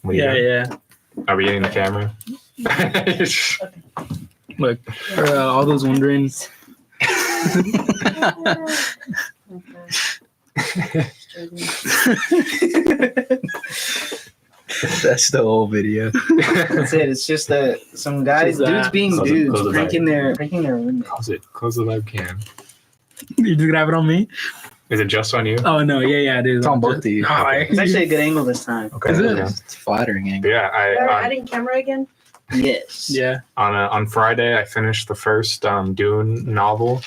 What do you Yeah, got? yeah. Are we getting the camera? Look, for all those wondering, That's the whole video. That's it. It's just that some guys, Just that. dudes being Close it- dudes, close it pranking their women. Close it. Close the webcam. you just grab it on me. Is it just on you? Oh no, yeah, it is. It's on both of you. Hi. It's actually a good angle this time. Okay. Is it? yeah. It's flattering. Angle. Yeah, Are I adding camera again? Yes. Yeah. on Friday I finished the first Dune novel,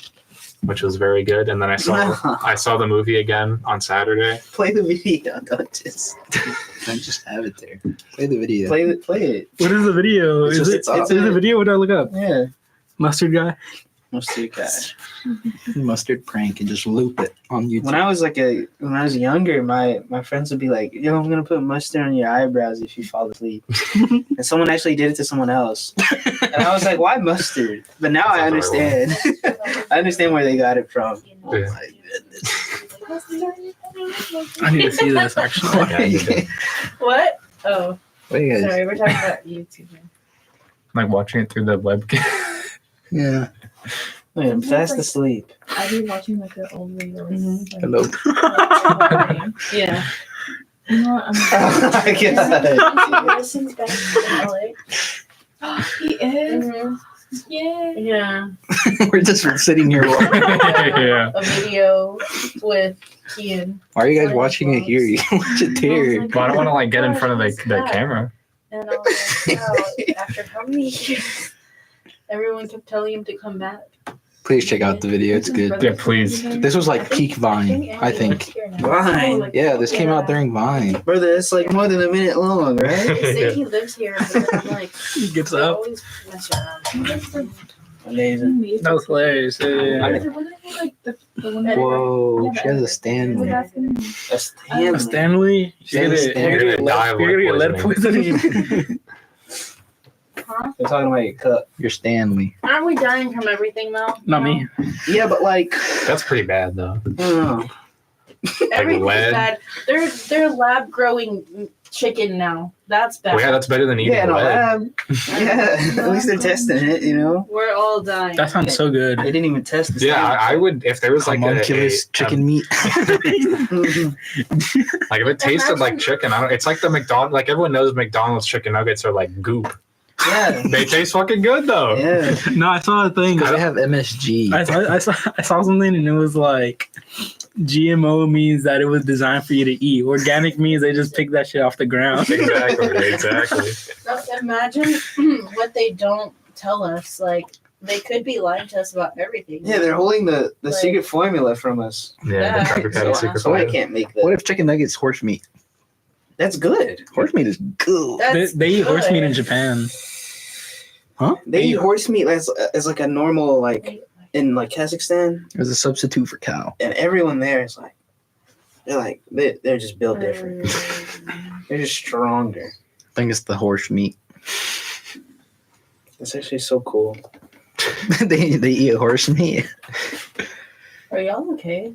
which was very good, and then I saw the movie again on Saturday. Play the video. Don't just Don't just have it there. Play the video. play it. What is the video? It's Is just- it? it's a- Is it a video? What do I look up? Yeah. Mustard guy. Mustard guy. Mustard prank and just loop it on YouTube. When I was younger, my friends would be like, "Yo, I'm gonna put mustard on your eyebrows if you fall asleep." And someone actually did it to someone else, and I was like, "Why mustard?" But now I That's understand. I understand where they got it from. Oh Yeah. my goodness! I need to see this actually. Yeah, you did. What? Oh, What you guys? sorry. We're talking about YouTube. Like watching it through the webcam. Yeah. I'm Sometimes, fast like- asleep. I'd be watching like an old video. Mhm. Like, Hello. Yeah. You know what? Oh my God. Madison's back in LA. He is. Mhm. Yay. Yeah. We're just sitting here. Yeah. A video with Kian. Why are you guys watching it here? You can watch it there. But I don't want to like get in front of the camera. And I was like, wow, after how many years? Everyone kept telling him to come back. Please check out the video. It's good. Yeah, please. This was like peak Vine, I think. Vine. Yeah, this came out during Vine. Brother, it's like more than a minute long, right? They say he lives here, but then I'm like, He gets they up. always mess around. Amazing. That was hilarious. Yeah. Like the one that Whoa, she has a was stand. asking me. A Stanley. Stanley, She has a stand. You're gonna die of you're lead gonna get lead poisoning. Huh? They're talking about your cup. Your Stanley. Aren't we dying from everything though? Not me. Yeah, but like, That's pretty bad though. I don't know. Everything's lead? bad. They're lab growing chicken now. That's bad. Well, yeah, that's better than eating Yeah, in a lead. lab. Yeah, at least they're testing it, you know? We're all dying. That sounds so good. They didn't even test the Yeah, I would if there was like Homunculus chicken meat. like if it tasted like chicken. I don't. It's like the McDonald's. Like everyone knows McDonald's chicken nuggets are like goop. Yeah. They taste fucking good though. Yeah. No, I saw a thing. Because they have MSG. I saw something and it was like GMO means that it was designed for you to eat. Organic means they just pick that shit off the ground. Exactly. Imagine what they don't tell us. Like they could be lying to us about everything. Yeah, they're holding the Like- secret formula from us. Yeah, the Cracker Barrel secret So I formula. can't make What that. if chicken nuggets horse meat? That's good. Horse meat is good. That's They eat horse meat in good. Japan. They eat horse meat as like a normal, like in like Kazakhstan, It was a substitute for cow. and everyone there is like, they're just built different. They're just stronger. I think it's the horse meat. It's actually so cool. they eat horse meat. Are y'all okay?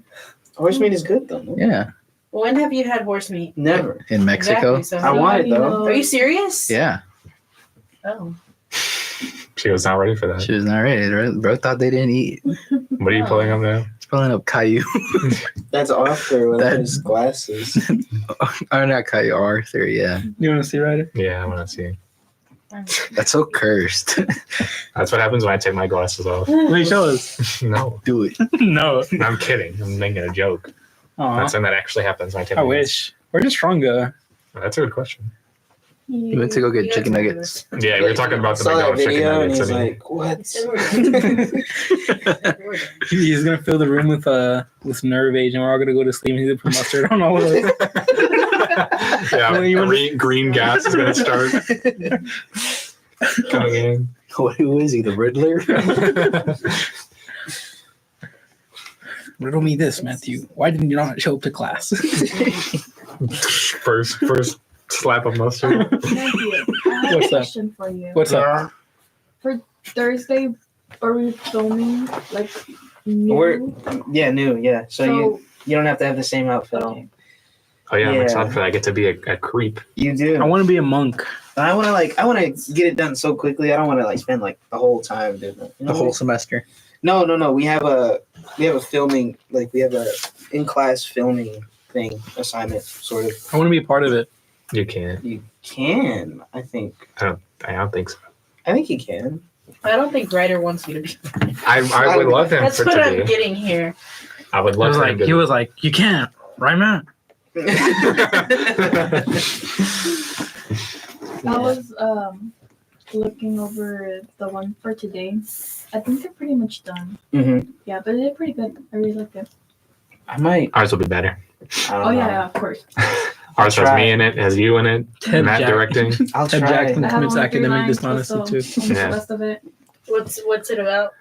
Horse meat is good though. No? Yeah. When have you had horse meat? Never. In Mexico. Exactly, so I want it though. Are you serious? Yeah. Oh. She was not ready for that. She was not ready. Right? Bro thought they didn't eat. What are you pulling up now? It's pulling up Caillou. That's Arthur with That- his glasses. Oh, not Caillou. Arthur. Yeah. You want to see Ryder? Yeah, I want to see. That's so cursed. That's what happens when I take my glasses off. Wait, show us. No, Do it. No. I'm kidding. I'm making a joke. Aw, That's something that actually happens when I take. I my wish. Where's your stronger? That's a good question. You went to go get You chicken guys nuggets. Yeah, we were talking about the Saw that McDonald's chicken video and nuggets. he's and like, what? You said we're done. He's gonna fill the room with nerve age, and we're all gonna go to sleep. And he's gonna put mustard on all of it. yeah, You wanna- green gas is gonna start coming in. Who is he? The Riddler? Riddle me this, Matthew. Why didn't you not show up to class? first slap of mustard. Matthew, I have What's a up? question for you. What's up? Thursday, are we filming like new? We're- Yeah, new. Yeah. So So, you don't have to have the same outfit on. okay. Oh yeah, I'm Yeah. excited for that. I get to be a creep. You do. I want to be a monk. I want to get it done so quickly. I don't want to like spend like the whole time doing that. You know The whole semester. No. We have a filming, like we have a in class filming thing assignment sort of. I want to be a part of it. You can't. You can, I think. I don't think so. I think you can. I don't think Ryder wants you to be. I would love him That's for what I'm to be. getting here. I would love him to He was like, you can't, right, man? I was looking over the one for today. I think they're pretty much done. hmm Yeah, but they're pretty good. I really like it. I might. Ours will be better. I don't Oh know. yeah, of course. Ours has try. me in it, has you in it, Ted Matt Jack- directing. I'll Ted try. Jackson I have commits only 3 academic lines, dishonesty so too. almost Yeah. the rest of it. What's it about?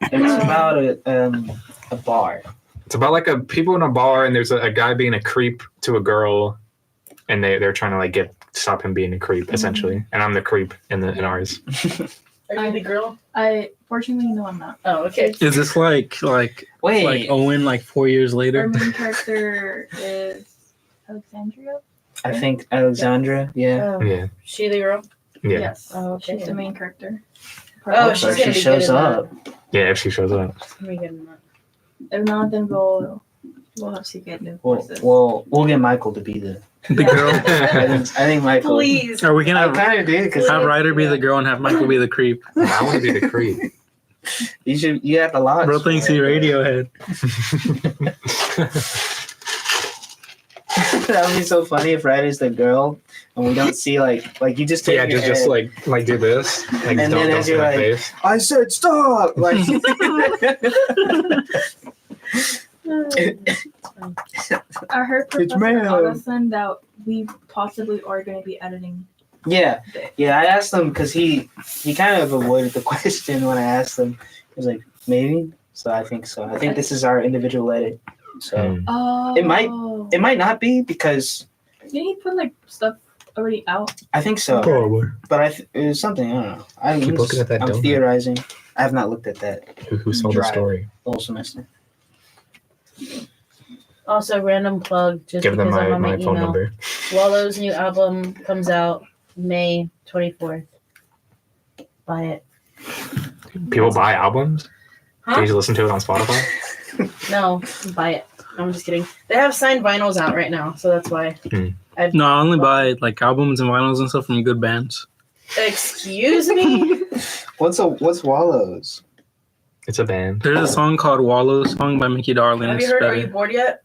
It's about a bar. It's about like people in a bar, and there's a guy being a creep to a girl, and they're trying to like stop him being a creep essentially. And I'm the creep in ours. Are you the girl? I fortunately no, I'm not. Oh, okay. Is this like Wait, Owen like 4 years Our later? main character is Alexandria. I think Alexandra. Yeah. Oh, Yeah, she the girl? yeah. Yes. Oh, okay. She's the main character. Oh, she's So gonna she be shows good at up. Yeah, if she shows up. Let me get him up. If not, then we'll have to get new voices. We'll get Michael to be the girl. I think Michael. Please. Are we gonna I have, kind of did because have Ryder be the girl and have Michael be the creep? I want to be the creep. you have a lot. Bro thinks he Radiohead. That would be so funny if Ryder's the girl and we don't see like you just take Yeah, your just head, like do this. Like And don't then don't as see you're my like- face. I said stop. Like I heard It's Professor ma'am. Addison that we possibly are going to be editing. yeah. I asked him because he kind of avoided the question when I asked him. He was like maybe. So I think so. I think this is our individual edit. So Mm. Oh. It might not be because Did he put like stuff already out? I think so. Probably. But it was something, I don't know. Keep looking at that I'm donut. theorizing. I have not looked at that Who sold the Drive. story? the whole semester. Also, random plug just Give them because I'm my, on my my phone email. number. Wallow's new album comes out May 24th. Buy it. People buy albums? Huh? Can you just listen to it on Spotify? No, buy it. I'm just kidding. They have signed vinyls out right now, so that's why. No, I only buy like albums and vinyls and stuff from good bands. Excuse me? What's Wallows? It's a band. There's a song called Wallow, song by Mickey Darling. Have It's you heard Are better. You Bored Yet?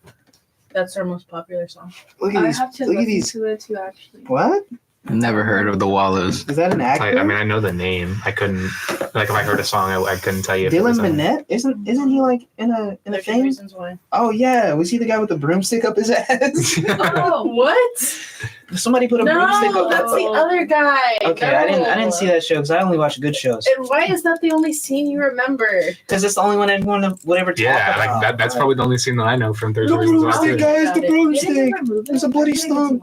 That's their most popular song. Look at I these. have to Look at listen these. to it too, actually. What? Never heard of the Wallows. Is that an actor? I mean, I know the name. I couldn't, like, if I heard a song, I couldn't tell you. If it Dylan was them. Minnette? Isn't he like in a 13 thing? Reasons Why. Oh yeah, was he the guy with the broomstick up his ass? Oh, what? Somebody put a broomstick No, up. that's the other guy. Okay, No. I didn't see that show because I only watch good shows. And why is that the only scene you remember? Because it's the only one everyone would ever talk Yeah, about. like that's probably the only scene that I know from 30 The Reasons Why. broomstick, too. guys, the Got it. broomstick. There's a bloody stump.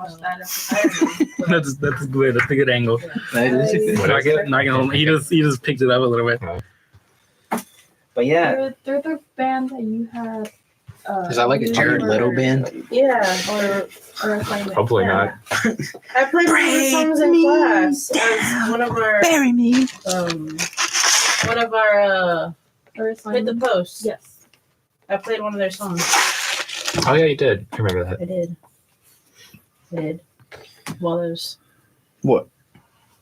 That's good. That's a good angle. What Not gonna, he just picked it up a little bit. But yeah, They're the band that you had. Is that like a Jared Leto band? Yeah. Or assignment. Hopefully not. I played one of the songs in class as one of our Bury me. one of our Or hit the assignment. post. Yes. I played one of their songs. Oh yeah, you did. I remember that. I did. Wallows. What?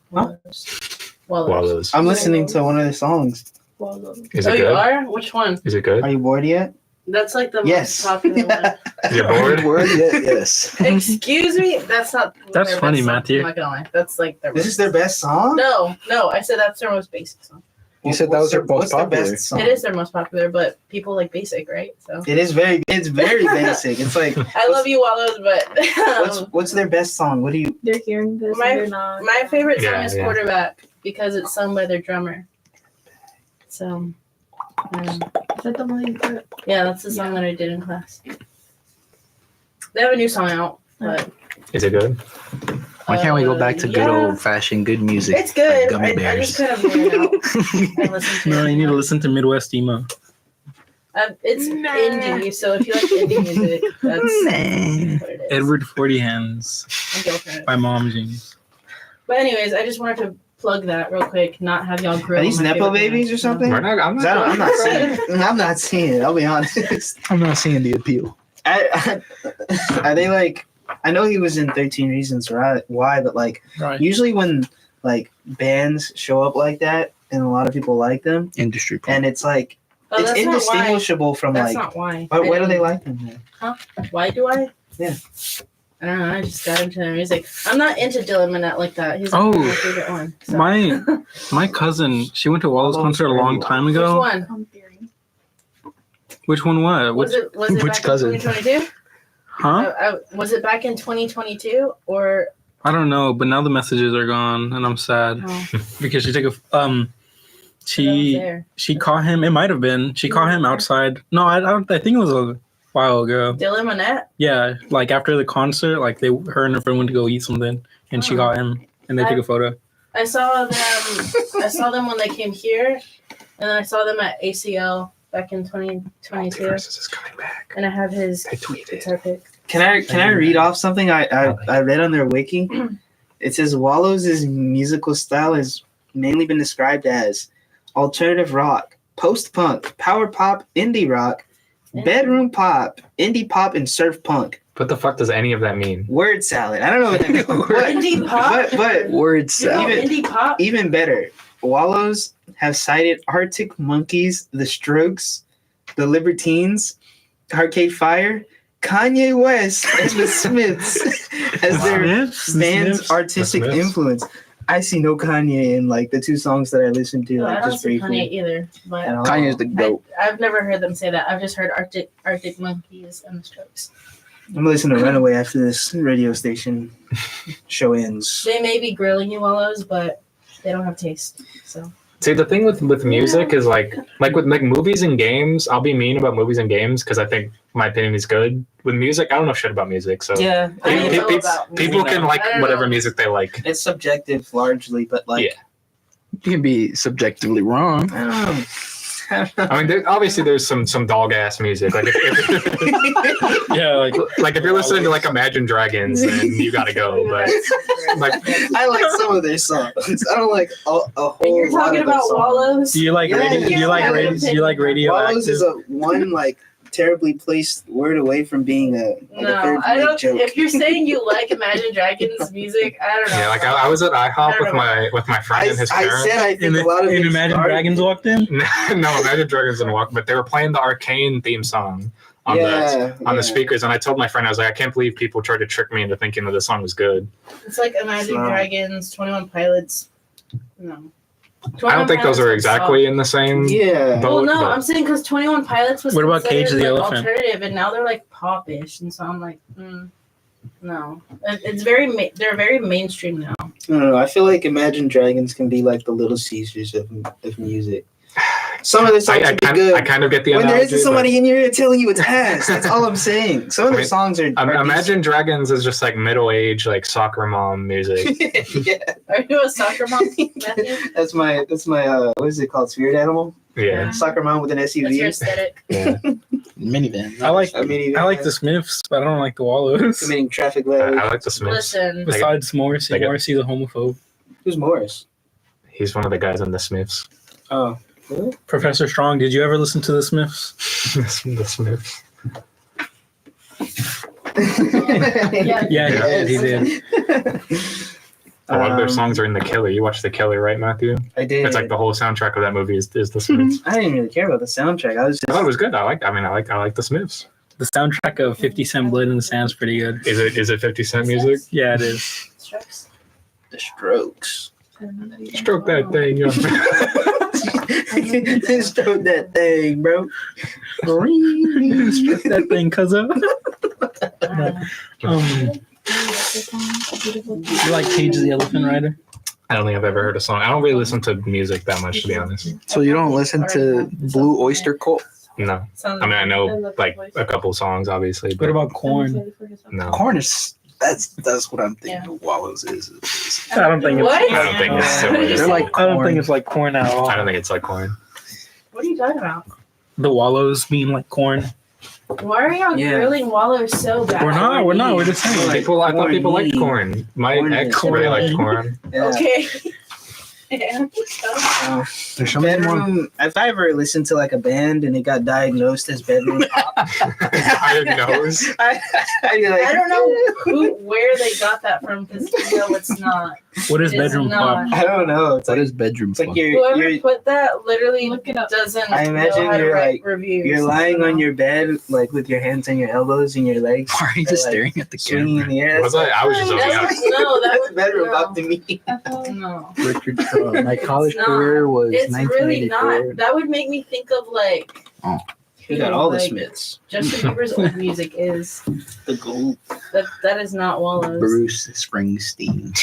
Wallows. Wallows. I'm listening to one of the songs. Wallow. Is Oh, it you good? are? Which one? Is it good? Are you bored yet? That's like the Yes. most popular one. Is it bored? Word? Yes. Excuse me? That's not That's their funny, best song. Matthew. I'm not gonna lie. That's like their This is their best song? No, I said that's their most basic song. You said that was their most What's their popular. best song? It is their most popular, but people like basic, right? So It's very basic. It's like I love you, Wallows, but what's their best song? What do you? They're hearing this My- and they're not. my favorite song Yeah, is yeah. Quarterback because it's sung by their drummer. So, Is that the one that you put? yeah, that's the song that I did in class. They have a new song out, but Is it good? Why can't we go back to good yeah. old fashioned good music? It's good. Gummy I just bears. kind of wear it out. I listen to No, it. you need to listen to Midwest emo. It's indie, so if you like indie music, that's what it is. Edward Forty Hands And go for it. by Mom Jeans. But anyways, I just wanted to plug that real quick. Not have y'all grill. Are these my nepo favorite babies band. or something? We're not, I'm 'Cause I'm not seeing it. I'm not seeing it. I'll be honest. I'm not seeing the appeal. Are they like? I know he was in 13 Reasons Why, but like Right. usually when like bands show up like that and a lot of people like them, Industry. and it's like Oh, it's that's not why. indistinguishable from That's like. not why. Why do they like them? Then? Why do I? Yeah. I don't know. I just got into their music. I'm not into Dylan Minnette like that. He's Oh, my favorite one. So. My cousin, she went to Wallow's Wallow's concert a long time Which ago. one? Come theory. Which one? What? Was it which back cousin? in 2022? Huh? Was it back in 2022 or? I don't know, but now the messages are gone, and I'm sad Oh, because she took a I was she there. she caught him. It might have been she caught him outside. No, I don't. I think it was a while ago. Dylan Minnette. Yeah, like after the concert, like her and her friend went to go eat something, and she Oh. got him, and they took a photo. I saw them. I saw them when they came here, and then I saw them at ACL back in 2022. Versus is coming back. And I have his They tweeted. guitar pick. Can I read off something I read on their wiki? It says Wallows' musical style has mainly been described as alternative rock, post-punk, power pop, indie rock, bedroom pop, indie pop, and surf punk. What the fuck does any of that mean? Word salad. I don't know what that means. Indie pop? But Word You know, salad. indie pop? even better, Wallows have cited Arctic Monkeys, The Strokes, The Libertines, Arcade Fire, Kanye West, and The Smiths as their band's artistic The Smiths. influence. I see no Kanye in like the two songs that I listened to, No, I like don't just see briefly. Kanye either. But at all. Kanye's the goat. I've never heard them say that. I've just heard Arctic Monkeys and the Strokes. I'm gonna listen to Runaway after this radio station show ends. They may be grilling you, Wallows, but they don't have taste. So See, the thing with music is like with like movies and games, I'll be mean about movies and games because I think my opinion is good. With music, I don't know shit about music, so Yeah, I don't Pe- know pe- about people music. can like I don't whatever know. music they like. it's subjective largely, but like Yeah. You can be subjectively wrong. I don't know. I mean, obviously there's some dog ass music. Like if Yeah, like if you're listening to like Imagine Dragons, then you gotta go. But like I like some of their songs. I don't like a whole You're lot talking of their about songs. Wallows? do you like Yeah, radio? Do you like yeah. radio? Do you like Wallows is radioactive? a one like terribly placed word away from being a No, third I rate don't. joke. If you're saying you like Imagine Dragons music, I don't know. yeah, like I was at I IHOP don't with my friend I and his said parents. I think And, a lot of and it Imagine started- Dragons walked in. No, Imagine Dragons didn't walk, but they were playing the Arcane theme song on the speakers, and I told my friend, I was like, I can't believe people tried to trick me into thinking that this song was good. It's like Imagine No. Dragons, 21 Pilots. No. I don't think those are exactly in the same Yeah. boat. Well, no, but- I'm saying because 21 Pilots was What about considered, Cage the like, Elephant? alternative, and now they're like pop-ish, and so I'm like, no. It's very they're very mainstream now. I don't know. I feel like Imagine Dragons can be like the Little Caesars of music. Some of the songs I are good. kind of get the when there analogy. isn't somebody in your ear telling you it's ass. That's all I'm saying. Some of I their mean, songs are. but, Imagine Dragons is just like middle-aged, like soccer mom music. yeah, Are you a soccer mom, Matthew? that's my what is it called? Spirit animal. Yeah. Soccer mom with an That's your SUV. aesthetic. Yeah. Minivan. I like mean, I like the Smiths, but I don't like the Wallows. committing traffic I violations. like the Smiths. Listen, Besides Morrissey, Like a- Morrissey's a homophobe. Who's Morris? He's one of the guys in the Smiths. Oh, Professor Strong, did you ever listen to the Smiths? The Smiths. yeah. Yeah, he did. A lot of their songs are in The Killer. You watched The Killer, right, Matthew? I did. It's like the whole soundtrack of that movie is the Smiths. I didn't really care about the soundtrack. I was I thought it just. was good. I like the Smiths. The soundtrack of 50 Cent Blood in the Sand's pretty good. Is it 50 Cent music? Yeah, it is. Strokes. The Strokes. Stroke that thing, young man. Stroke that thing, bro. Stroke that thing, cuzzo. You like Cage the Elephant Rider? I don't think I've ever heard a song. I don't really listen to music that much, to be honest. So you don't listen to Blue Oyster Cult? No. I mean, I know like a couple songs, obviously, What but about Corn? no. Corn is that's what I'm thinking. Wallows is. I don't think it's. What? I don't think it's similar. They're like I don't corn. think it's like Corn at all. I don't think it's like Corn. What are you talking about? The Wallows being like Corn. Why are y'all Yeah. grilling Wallows so bad? We're not. We're just saying. Like, I thought people liked corny. Corn. My Corny. ex really liked Corn. Yeah. Okay. Yeah. There's something more. Bedroom. If I ever listened to like a band and it got diagnosed as bedroom pop, Diagnosed. I'd be like, I don't know where they got that from because it's not. What is It's bedroom not. pop? I don't know. It's What like, is bedroom it's like fun? Whoever you're put that literally Look it up. doesn't I imagine know how to you're, write like, reviews. you're lying on your bed like with your hands on your elbows and your legs Why are you just like, staring at the swinging in camera? the air. Was I was just looking That at was, no, that That's was bedroom no. pop to me. No. Richard, my college It's not. career was It's really 1984. not. That would make me think of like You got all the like, Smiths. Justin Bieber's old music is The gold. that is not Wallows. Bruce Springsteen.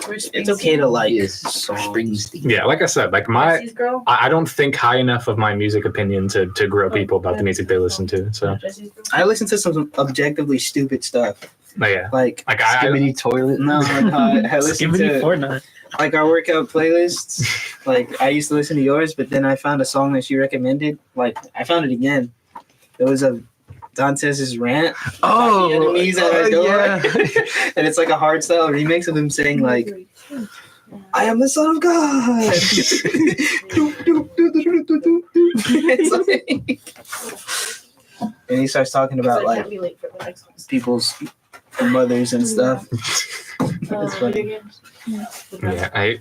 Bruce It's okay to like Yes, songs. Springsteen. Yeah, like I said, like my Jesse's girl. I don't think high enough of my music opinion to grill people about the music they listen to. So Jesse's girl. I listen to some objectively stupid stuff. but yeah, Like like Skibbity toilet. no, I listen Skibbity to Fortnite. like our workout playlists. Like I used to listen to yours, but then I found a song that you recommended. Like I found it again. It was a Dantes' rant. Oh, The enemies at our door. yeah. And it's like a hardstyle remix of him saying like I am the son of God. And he starts talking about like be late for the next one. people's mothers and stuff. That's funny. Yeah,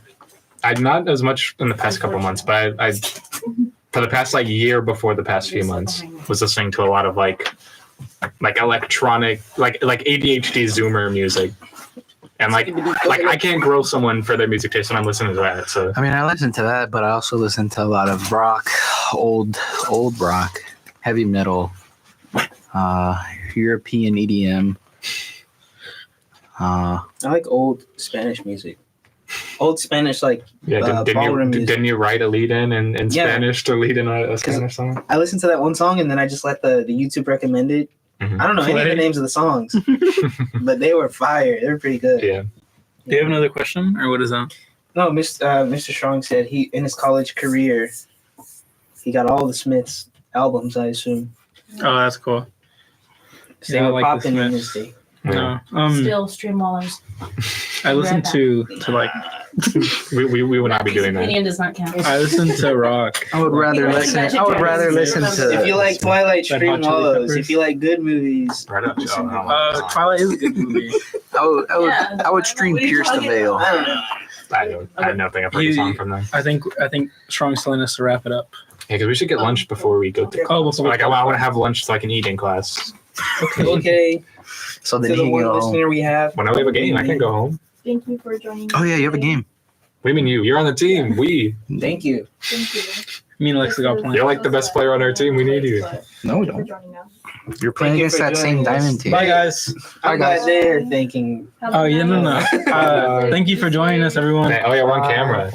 I'm not as much in the past couple months, but I for the past like year before the past few months was listening to a lot of like electronic like ADHD Zoomer music. And like I can't grow someone for their music taste when I'm listening to that. So I mean, I listen to that, but I also listen to a lot of rock, old rock, heavy metal, European EDM. I like old Spanish music. Old Spanish, like yeah, ballroom music. didn't you write a lead in Yeah. Spanish to lead in a Spanish song? I listened to that one song and then I just let the YouTube recommend it. Mhm. I don't know any of the names of the songs, but they were fire. They were pretty good. Yeah. Do you have another question, or what is that? No, Mr. Strong said he in his college career, he got all the Smiths albums. I assume Oh, that's cool. they Yeah, I were like the popping in Smiths. his day. No, Still streamwallers. I listen to like we would not be doing that. Opinion does not count. I listen to rock. I would rather Like listen. Magic I would Dragons. rather listen to. If you like Twilight, Red stream Hot Chili all those. Peppers. If you like good movies, Right up. Twilight is a good movie. I would stream What are you Pierce the talking Veil. I don't know. I have nothing. I've heard a song from them. I think Strong's telling us to wrap it up. Yeah, because we should get lunch before we go to. Oh, before Like I want to have lunch so I can eat in class. Okay, So to then the he one can go home. listener we have. When I have a game, I can go home. Thank you for joining. Oh yeah, you have a game. What do you mean you? You're on the team. We. Thank you. Thank you. Me and Alexa got playing. You're like the best player on our team. We need you. No, we Thank you for don't. joining now. You're playing Thank you against for that same joining us. diamond team. Bye, guys. I'm guys. glad they're thinking. Have a Oh yeah, no. nice- Thank you for joining us, everyone. Oh yeah, we're on camera.